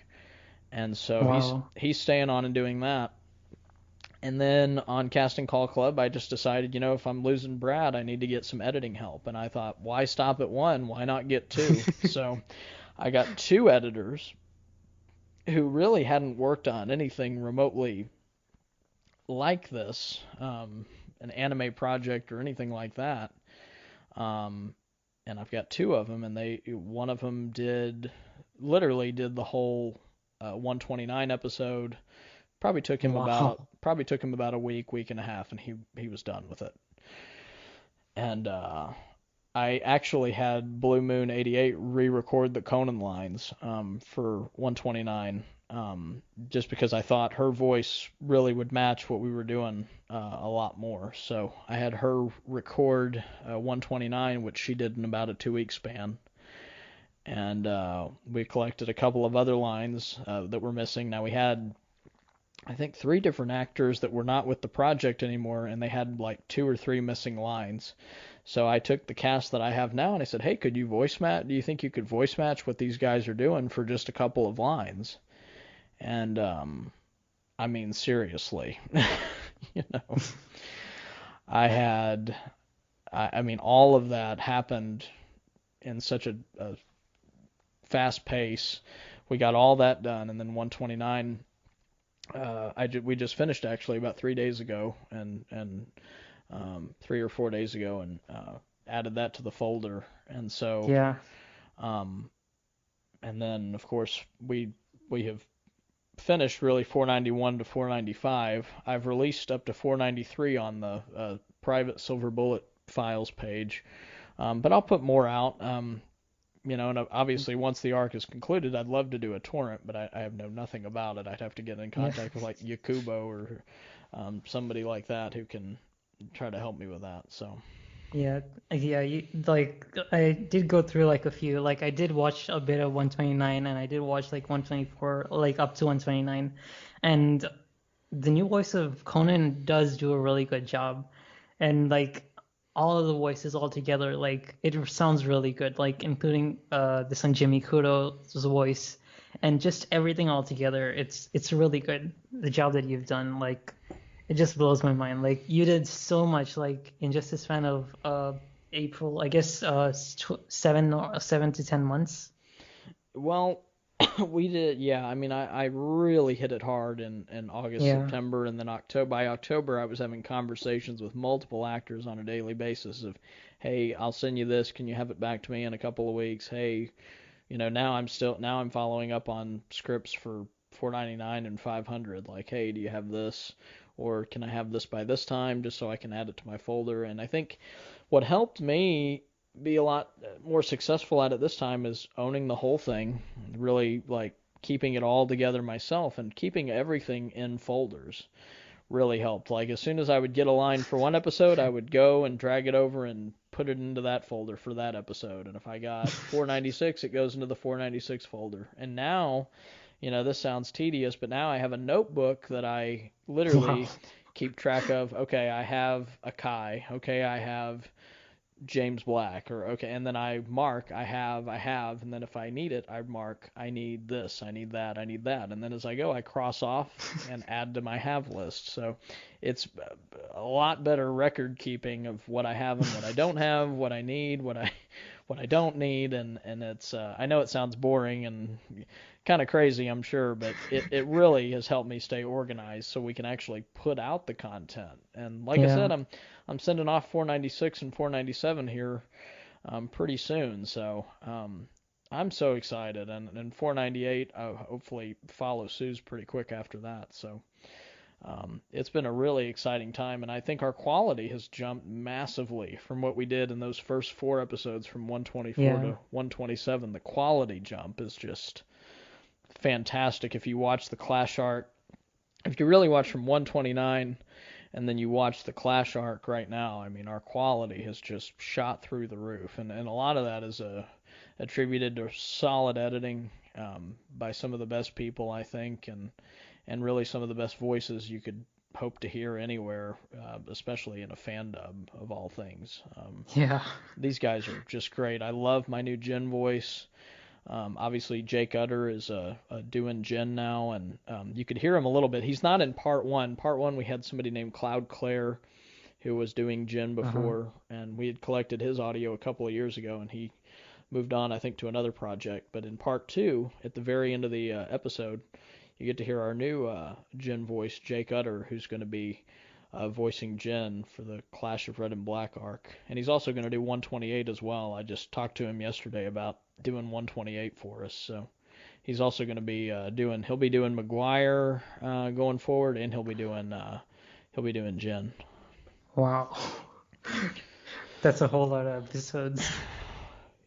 And so he's staying on and doing that. And then on Casting Call Club, I just decided, if I'm losing Brad, I need to get some editing help. And I thought, why stop at one? Why not get two? So I got two editors who really hadn't worked on anything remotely like this, an anime project or anything like that. And I've got two of them, and one of them literally did the whole 129 episode. Probably took him about a week and a half, and he was done with it. And I actually had Blue Moon 88 re-record the Conan lines for 129, just because I thought her voice really would match what we were doing a lot more. So I had her record 129, which she did in about a 2-week span. And we collected a couple of other lines that were missing. Now we had, I think, 3 different actors that were not with the project anymore, and they had like 2 or 3 missing lines. So I took the cast that I have now and I said, hey, could you voice match? Do you think you could voice match what these guys are doing for just a couple of lines? And I mean, seriously, I mean, all of that happened in such a fast pace. We got all that done, and then 129. We just finished actually about 3 days ago, and 3 or 4 days ago, and added that to the folder. And so Yeah. And then of course we have finished really 491 to 495. I've released up to 493 on the private Silver Bullet files page, but I'll put more out. And obviously once the arc is concluded, I'd love to do a torrent, but I have nothing about it. I'd have to get in contact with like Yakubo or somebody like that who can try to help me with that. So Yeah, I did go through like a few. Like I did watch a bit of 129, and I did watch like 124, like up to 129, and the new voice of Conan does do a really good job, and like all of the voices all together, like it sounds really good, like including the son Jimmy Kudo's voice, and just everything all together. It's really good, the job that you've done. Like it just blows my mind. Like you did so much, like in just a span of April, I guess 7 to 10 months. Well, we did, yeah. I mean, I really hit it hard in August, Yeah. September, and then October. By October, I was having conversations with multiple actors on a daily basis of, hey, I'll send you this. Can you have it back to me in a couple of weeks? Hey, now I'm following up on scripts for 499 and 500. Like, hey, do you have this? Or can I have this by this time just so I can add it to my folder? And I think what helped me be a lot more successful at it this time is owning the whole thing, really like keeping it all together myself and keeping everything in folders really helped. Like as soon as I would get a line for one episode, I would go and drag it over and put it into that folder for that episode. And if I got 496, it goes into the 496 folder. And now, this sounds tedious, but now I have a notebook that I literally keep track of. Okay, I have a Kai. Okay, I have James Black, or okay, and then I mark I have, and then if I need it, I mark I need this, I need that, and then as I go, I cross off and add to my have list. So it's a lot better record keeping of what I have and what I don't have, what I need, what I don't need, and it's I know it sounds boring and kind of crazy, I'm sure, but it really has helped me stay organized so we can actually put out the content. And like I said, I'm sending off 496 and 497 here pretty soon, so I'm so excited. And 498 hopefully follow suit pretty quick after that. So it's been a really exciting time, and I think our quality has jumped massively from what we did in those first 4 episodes from 124 to 127. The quality jump is just fantastic. If you watch the Clash arc, if you really watch from 129 and then you watch the Clash arc right now, I mean, our quality has just shot through the roof, and a lot of that is attributed to solid editing by some of the best people, I think, and really some of the best voices you could hope to hear anywhere, especially in a fan dub of all things. These guys are just great. I love my new Jin voice. Obviously, Jake Utter is doing Jin now, and you could hear him a little bit. He's not in part one. Part one, we had somebody named Cloud Claire who was doing Jin before, and we had collected his audio a couple of years ago, and he moved on, I think, to another project. But in part two, at the very end of the episode, you get to hear our new Jin voice, Jake Utter, who's going to be voicing Jin for the Clash of Red and Black arc. And he's also going to do 128 as well. I just talked to him yesterday about doing 128 for us. So he's also going to be he'll be doing McGuire going forward, and he'll be doing Jin. Wow. That's a whole lot of episodes.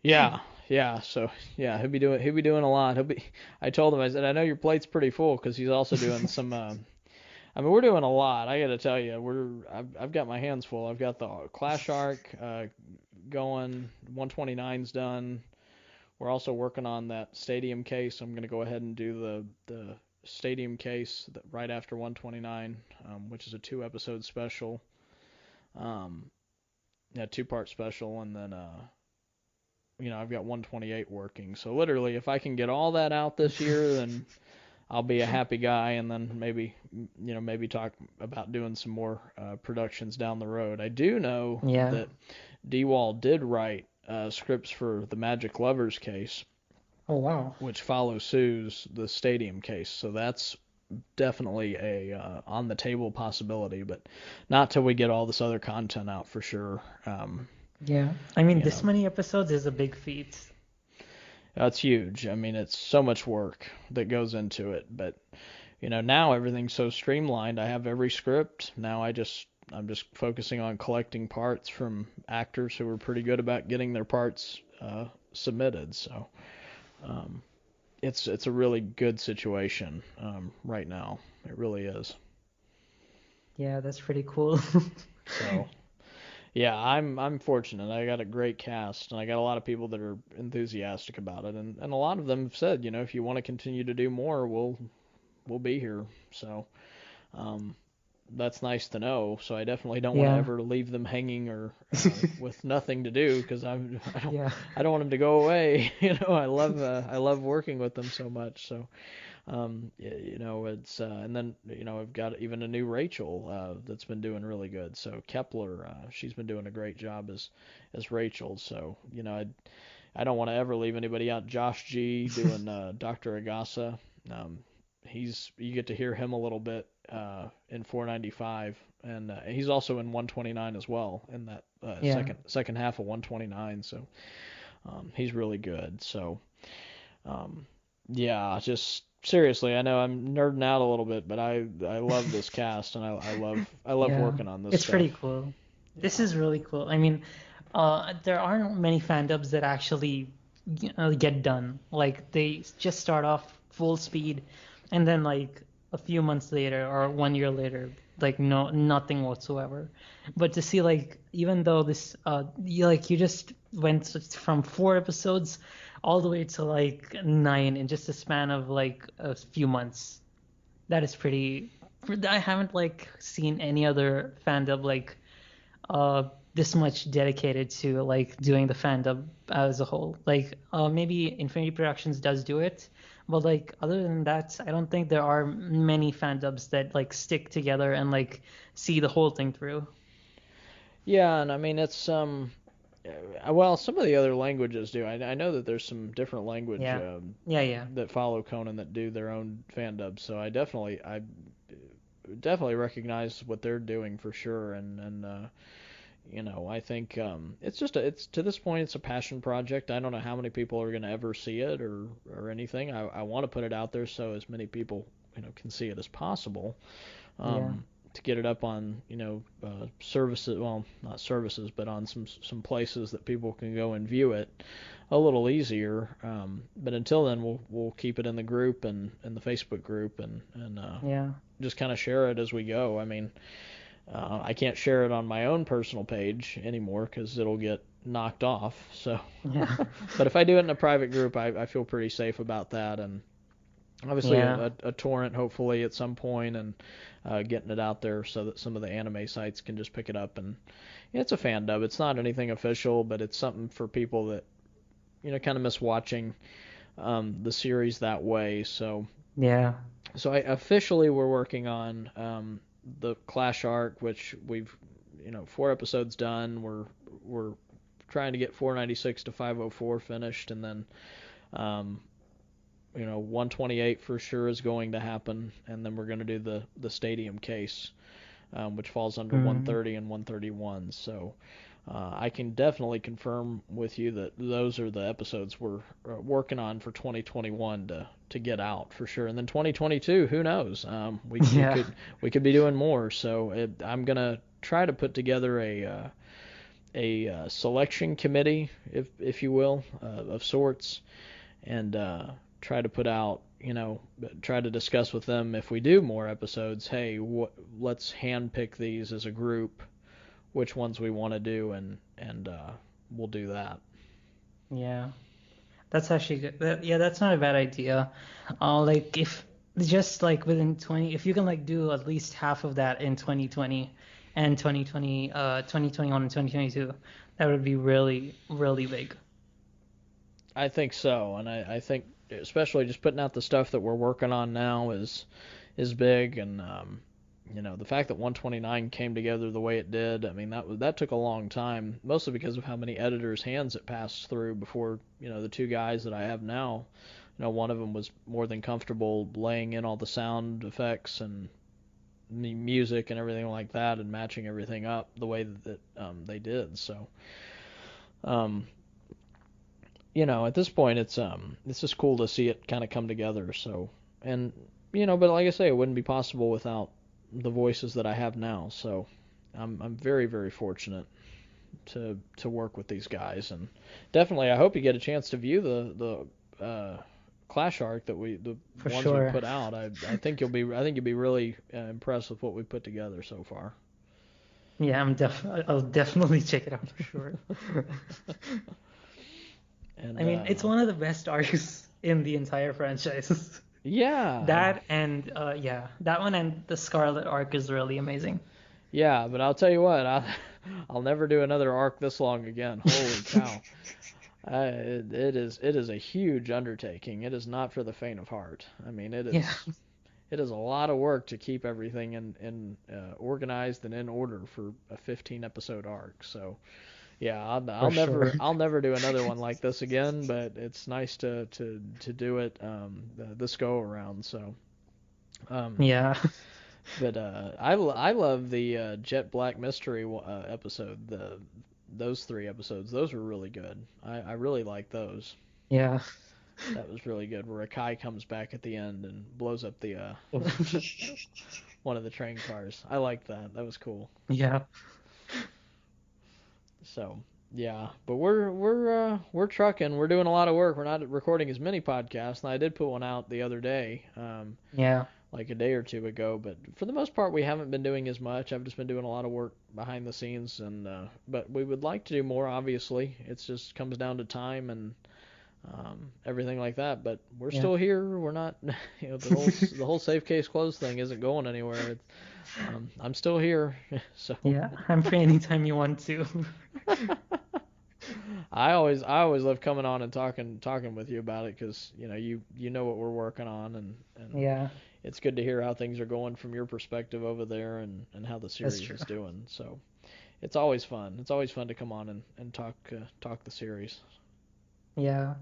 Yeah. So yeah, he'll be doing a lot. I told him, I said, I know your plate's pretty full, because he's also doing some. I mean, we're doing a lot. I got to tell you, I've got my hands full. I've got the Clash arc going. 129's done. We're also working on that Stadium case. I'm going to go ahead and do the Stadium case right after 129, which is a 2-episode special. 2-part special, and then I've got 128 working. So literally, if I can get all that out this year, then I'll be a happy guy, and then maybe talk about doing some more productions down the road. I do know that D-Wall did write scripts for the Magic Lovers case. Oh, wow. Which follows Sue's the Stadium case. So that's definitely a on the table possibility, but not till we get all this other content out for sure. Yeah, I mean, this many episodes is a big feat. That's huge. I mean, it's so much work that goes into it, but now everything's so streamlined. I have every script. Now I'm just focusing on collecting parts from actors who are pretty good about getting their parts submitted. So it's a really good situation right now. It really is. Yeah, that's pretty cool. So yeah, I'm fortunate. I got a great cast, and I got a lot of people that are enthusiastic about it, and a lot of them have said, if you want to continue to do more, we'll be here. So that's nice to know. So I definitely don't want to ever leave them hanging or with nothing to do, because I don't want them to go away. I love working with them so much. So it's and then I've got even a new Rachel that's been doing really good. So Kepler, she's been doing a great job as Rachel. So I don't want to ever leave anybody out. Josh G doing Dr. Agasa. You get to hear him a little bit in 495, and he's also in 129 as well in that second half of 129. So he's really good. So just seriously, I know I'm nerding out a little bit, but I love this cast, and I love working on this. It's stuff. Pretty cool. This is really cool. I mean, there aren't many fandubs that actually get done. Like, they just start off full speed, and then like a few months later or 1 year later, like nothing whatsoever. But to see, like, even though this you just went from 4 episodes all the way to like 9 in just a span of like a few months, that is pretty. I haven't like seen any other fandub like this much dedicated to like doing the fandub as a whole. Like maybe Infinity Productions does do it, but like other than that, I don't think there are many fandubs that like stick together and like see the whole thing through. Yeah, and I mean it's well, some of the other languages do. I know that there's some different language that follow Conan that do their own fandubs. So I definitely recognize what they're doing for sure, and I think it's to this point it's a passion project. I don't know how many people are going to ever see it or anything. I want to put it out there so as many people can see it as possible. To get it up on services, well, not services, but on some places that people can go and view it a little easier. But until then, we'll keep it in the group and in the Facebook group and just kind of share it as we go. I mean, I can't share it on my own personal page anymore because it'll get knocked off. So, but if I do it in a private group, I feel pretty safe about that. And obviously a torrent hopefully at some point, and getting it out there so that some of the anime sites can just pick it up. And it's a fan dub. It's not anything official, but it's something for people that kind of miss watching the series that way. So Yeah. so officially we're working on the Clash arc, which we've 4 episodes done. We're trying to get 496 to 504 finished, and then 128 for sure is going to happen, and then we're going to do the stadium case, which falls under 130 and 131. So I can definitely confirm with you that those are the episodes we're working on for 2021 to get out for sure. And then 2022, who knows? We could be doing more. So I'm gonna try to put together a selection committee, if you will, of sorts, and try to put out, try to discuss with them if we do more episodes. Hey, let's handpick these as a group, which ones we want to do, and we'll do that. Yeah, that's actually good. Yeah, that's not a bad idea. Like if just like within 20, if you can like do at least half of that in 2020 and 2021 and 2022, that would be really, really big. I think so, and I think especially just putting out the stuff that we're working on now is big, and the fact that 129 came together the way it did, I mean that took a long time, mostly because of how many editors' hands it passed through before the two guys that I have now. One of them was more than comfortable laying in all the sound effects and the music and everything like that, and matching everything up the way that they did. So, at this point, it's just cool to see it kind of come together. So, and but like I say, it wouldn't be possible without the voices that I have now. So, I'm very, very fortunate to work with these guys, and definitely I hope you get a chance to view the Clash arc that we put out. I think you'll be really impressed with what we put together so far. Yeah, I'll definitely check it out for sure. And, I mean, it's one of the best arcs in the entire franchise. Yeah. That one and the Scarlet arc is really amazing. Yeah, but I'll tell you what, I'll never do another arc this long again. Holy cow. It is a huge undertaking. It is not for the faint of heart. I mean, it is a lot of work to keep everything in organized and in order for a 15 episode arc. So, yeah, I'll never do another one like this again, but it's nice to do it this go around. So, yeah. But I love the Jet Black Mystery episode. Those 3 episodes, those were really good. I really like those. Yeah. That was really good. Where Akai comes back at the end and blows up the one of the train cars. I liked that. That was cool. Yeah. So yeah, but we're trucking. We're doing a lot of work. We're not recording as many podcasts, and I did put one out the other day. Like a day or two ago, but for the most part we haven't been doing as much. I've just been doing a lot of work behind the scenes, and but we would like to do more. Obviously, it just comes down to time and everything like that. But we're still here. We're not, the whole safe case closed thing isn't going anywhere. I'm still here. So yeah, I'm free anytime you want to. I always love coming on and talking with you about it, because you know what we're working on, and yeah. It's good to hear how things are going from your perspective over there, and how the series is doing. So it's always fun. It's always fun to come on and talk the series. Yeah.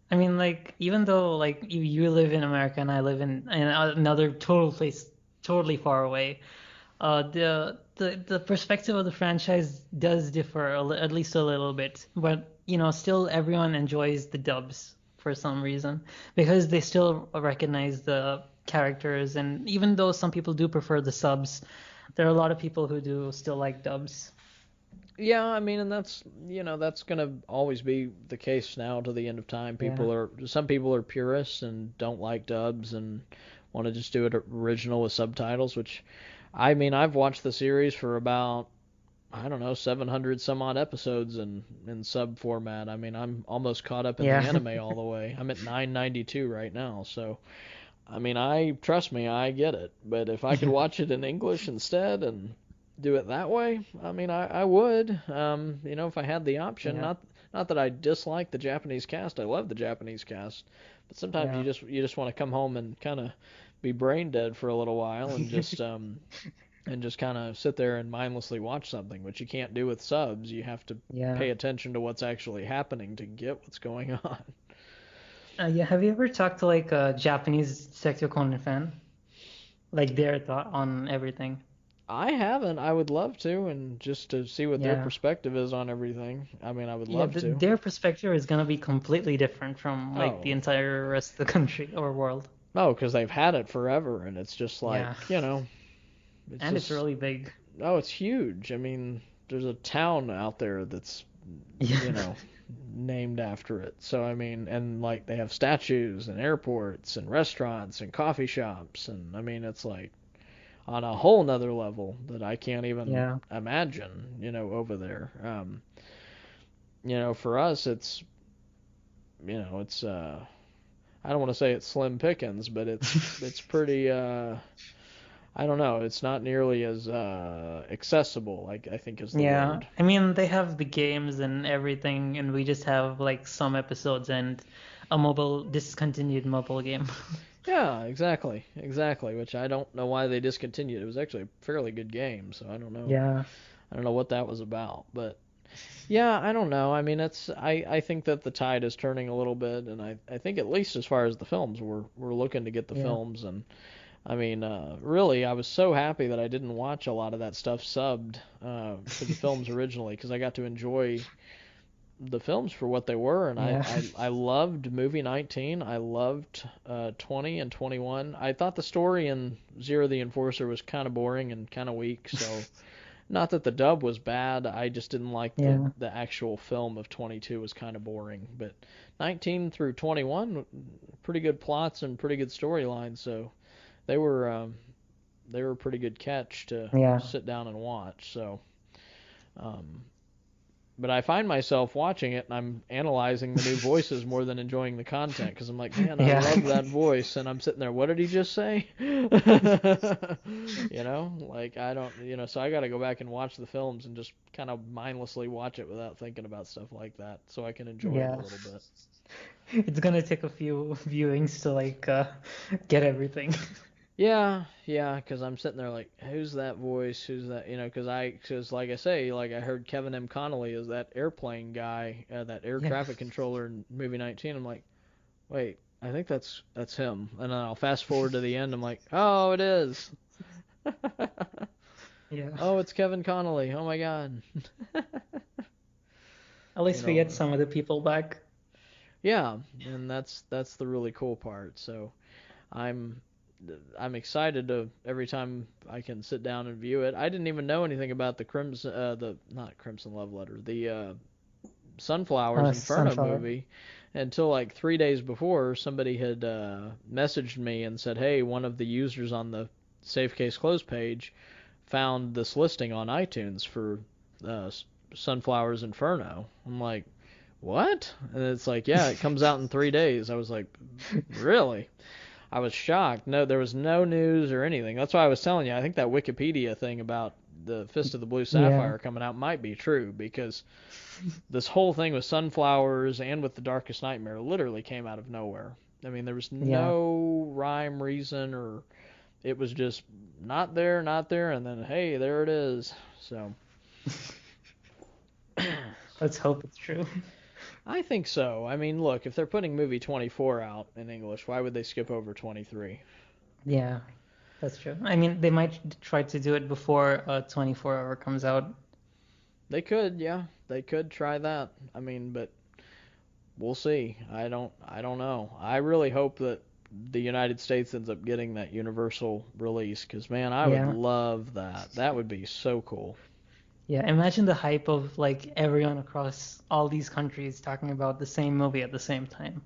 I mean, like, even though like you live in America and I live in another total place totally far away, the perspective of the franchise does differ at least a little bit. But still everyone enjoys the dubs for some reason, because they still recognize the characters, and even though some people do prefer the subs, there are a lot of people who do still like dubs. Yeah, I mean, and that's gonna always be the case now to the end of time. Some people are purists and don't like dubs and want to just do it original with subtitles, which, I mean, I've watched the series for about, I don't know, 700 some odd episodes in sub format. I mean, I'm almost caught up in the anime all the way. I'm at 992 right now, so I mean, trust me, I get it. But if I could watch it in English instead and do it that way, I mean, I would. If I had the option. Yeah. Not that I dislike the Japanese cast. I love the Japanese cast, but sometimes Yeah. you just want to come home and kind of be brain dead for a little while and just kind of sit there and mindlessly watch something, which you can't do with subs. You have to Yeah. pay attention to what's actually happening to get what's going on. Yeah. Have you ever talked to like a Japanese Detective Conan fan? Like their thought on everything? I haven't. I would love to, and just to see what their Yeah. perspective is on everything. I mean, I would Yeah, love to. their perspective is gonna be completely different from like the Oh, entire rest of the country or world. no, because they've had it forever, and it's just like, Yeah. it's And it's just, really big. oh, it's huge. I mean, there's a town out there that's, you Yeah. know, named after it. So, I mean, and like they have statues and airports and restaurants and coffee shops, and I mean, it's like on a whole nother level that I can't even Yeah. imagine, over there. For us, it's I don't want to say it's slim pickings, but it's pretty I don't know, it's not nearly as accessible, I think is the Yeah. word. I mean, they have the games and everything, and we just have like some episodes and a discontinued mobile game. Yeah, exactly, which I don't know why they discontinued. It was actually a fairly good game, so I don't know. Yeah. I don't know what that was about, but yeah, I don't know. I mean, I think that the tide is turning a little bit, and I think at least as far as the films, we're looking to get the Yeah. films, and I mean, really, I was so happy that I didn't watch a lot of that stuff subbed for the films originally, because I got to enjoy the films for what they were, and Yeah. I loved movie 19. I loved 20 and 21. I thought the story in Zero the Enforcer was kind of boring and kind of weak, so not that the dub was bad, I just didn't like Yeah. the actual film of 22 was kind of boring. But 19 through 21, pretty good plots and pretty good storylines, so they were um, they were a pretty good catch to Yeah. sit down and watch. So, um, but I find myself watching it and I'm analyzing the new voices more than enjoying the content because I'm like, man, I Yeah. love that voice, and I'm sitting there, what did he just say? Like I don't, so I got to go back and watch the films and just kind of mindlessly watch it without thinking about stuff like that, so I can enjoy it a Yeah. little bit. It's gonna take a few viewings to like get everything. Yeah, because I'm sitting there like, who's that voice? Who's that? Because like I say, like I heard Kevin M. Connolly is that airplane guy, that air Yeah. traffic controller in movie 19. I'm like, wait, I think that's him. And then I'll fast forward to the end. I'm like, oh, it is. Yeah. Oh, it's Kevin Connolly. Oh my God. At You least we know, get some of the people back. yeah, and that's the really cool part. So I'm I'm excited to every time I can sit down and view it. I didn't even know anything about the not Crimson Love Letter, the Sunflowers Inferno Sunflower. movie until like 3 days before somebody had messaged me and said, hey, one of the users on the Safe Case Closed page found this listing on iTunes for uh, Sunflowers Inferno. I'm like, what? And it's like, yeah, it comes out in 3 days. I was like, really? I was shocked. No, there was no news or anything. That's why I was telling you. I think that Wikipedia thing about the Fist of the Blue Yeah. Sapphire coming out might be true, because this whole thing with Sunflowers and with The Darkest Nightmare literally came out of nowhere. I mean, there was Yeah. no rhyme, reason, or it was just not there, and then hey, there it is. So Let's hope it's true. I think so. I mean, look, if they're putting movie 24 out in English, why would they skip over 23? Yeah, that's true. I mean, they might try to do it before 24-hour comes out. They could, yeah, they could try that. I mean, but we'll see. I don't know. I really hope that the United States ends up getting that universal release, because man, I would Yeah. love that. That would be so cool. Yeah, imagine the hype of like everyone across all these countries talking about the same movie at the same time.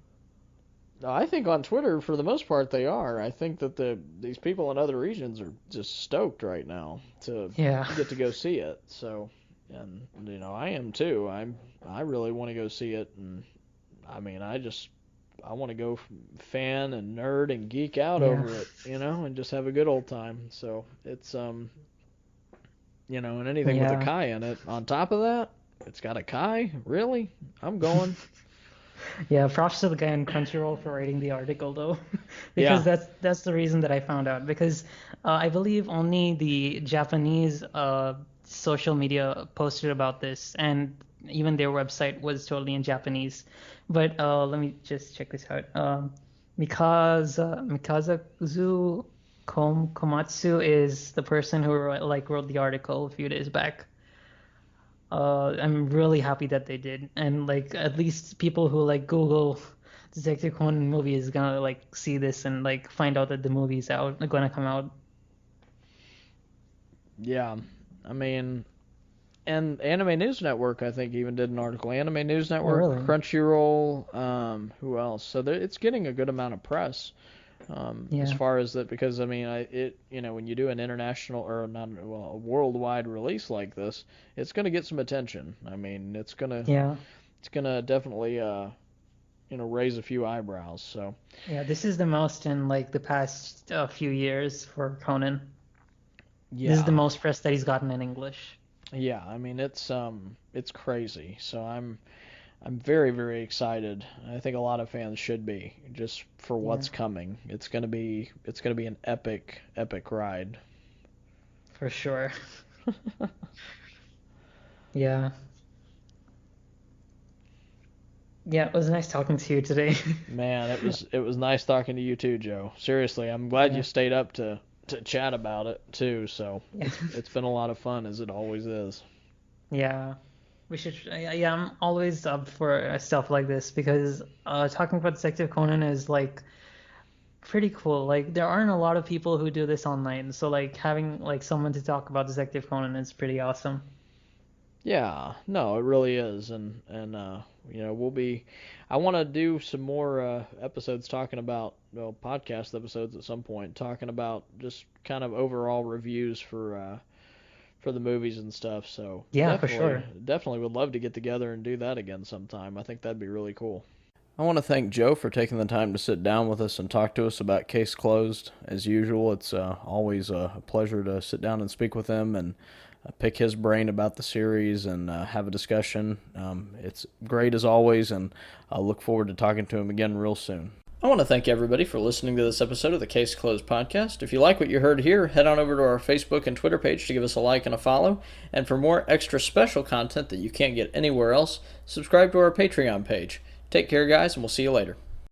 I think on Twitter, for the most part, they are. I think that these people in other regions are just stoked right now to Yeah. get to go see it. So, and I am too. I really want to go see it, and I mean, I want to go fan and nerd and geek out Yeah. over it, and just have a good old time. So it's and anything with a Yeah. Kai in it on top of that, It's got a Kai? Really? I'm going. Yeah, props to the guy on Crunchyroll for writing the article though, because Yeah. that's the reason that I found out. Because I believe only the Japanese social media posted about this, and even their website was totally in Japanese. But let me just check this out. Mikazuzu Komatsu is the person who wrote the article a few days back. I'm really happy that they did, and like at least people who like Google Detective Conan movie is gonna like see this and like find out that the movie's out, gonna come out. Yeah. I mean, and Anime News Network, I think, even did an article. Anime News Oh, Network, really? Crunchyroll, who else? So it's getting a good amount of press. As Yeah. far as that, because I mean, when you do an international or not, well, a worldwide release like this, it's gonna get some attention. I mean, Yeah. it's gonna definitely raise a few eyebrows. So Yeah. This is the most in like the past few years for Conan. This is the yeah, most press that he's gotten in English. yeah. I mean, it's crazy. So I'm very, very excited. I think a lot of fans should be, just for Yeah, what's coming. It's gonna be an epic, epic ride. for sure. Yeah. Yeah, it was nice talking to you today. Man, it was nice talking to you too, Joe. Seriously, I'm glad you Yeah. stayed up to chat about it too. So Yeah. it's been a lot of fun, as it always is. Yeah. We should, yeah, I'm always up for stuff like this because talking about Detective Conan is like pretty cool. Like there aren't a lot of people who do this online, so like having like someone to talk about Detective Conan is pretty awesome. Yeah, no, it really is, and we'll be. I want to do some more episodes talking about, well, podcast episodes at some point, talking about just kind of overall reviews for the movies and stuff. So Yeah, for definitely, sure. definitely would love to get together and do that again sometime. I think that'd be really cool. I want to thank Joe for taking the time to sit down with us and talk to us about Case Closed. As usual, it's always a pleasure to sit down and speak with him and pick his brain about the series and have a discussion. It's great as always, and I look forward to talking to him again real soon. I want to thank everybody for listening to this episode of the Case Closed podcast. If you like what you heard here, head on over to our Facebook and Twitter page to give us a like and a follow. And for more extra special content that you can't get anywhere else, subscribe to our Patreon page. Take care, guys, and we'll see you later.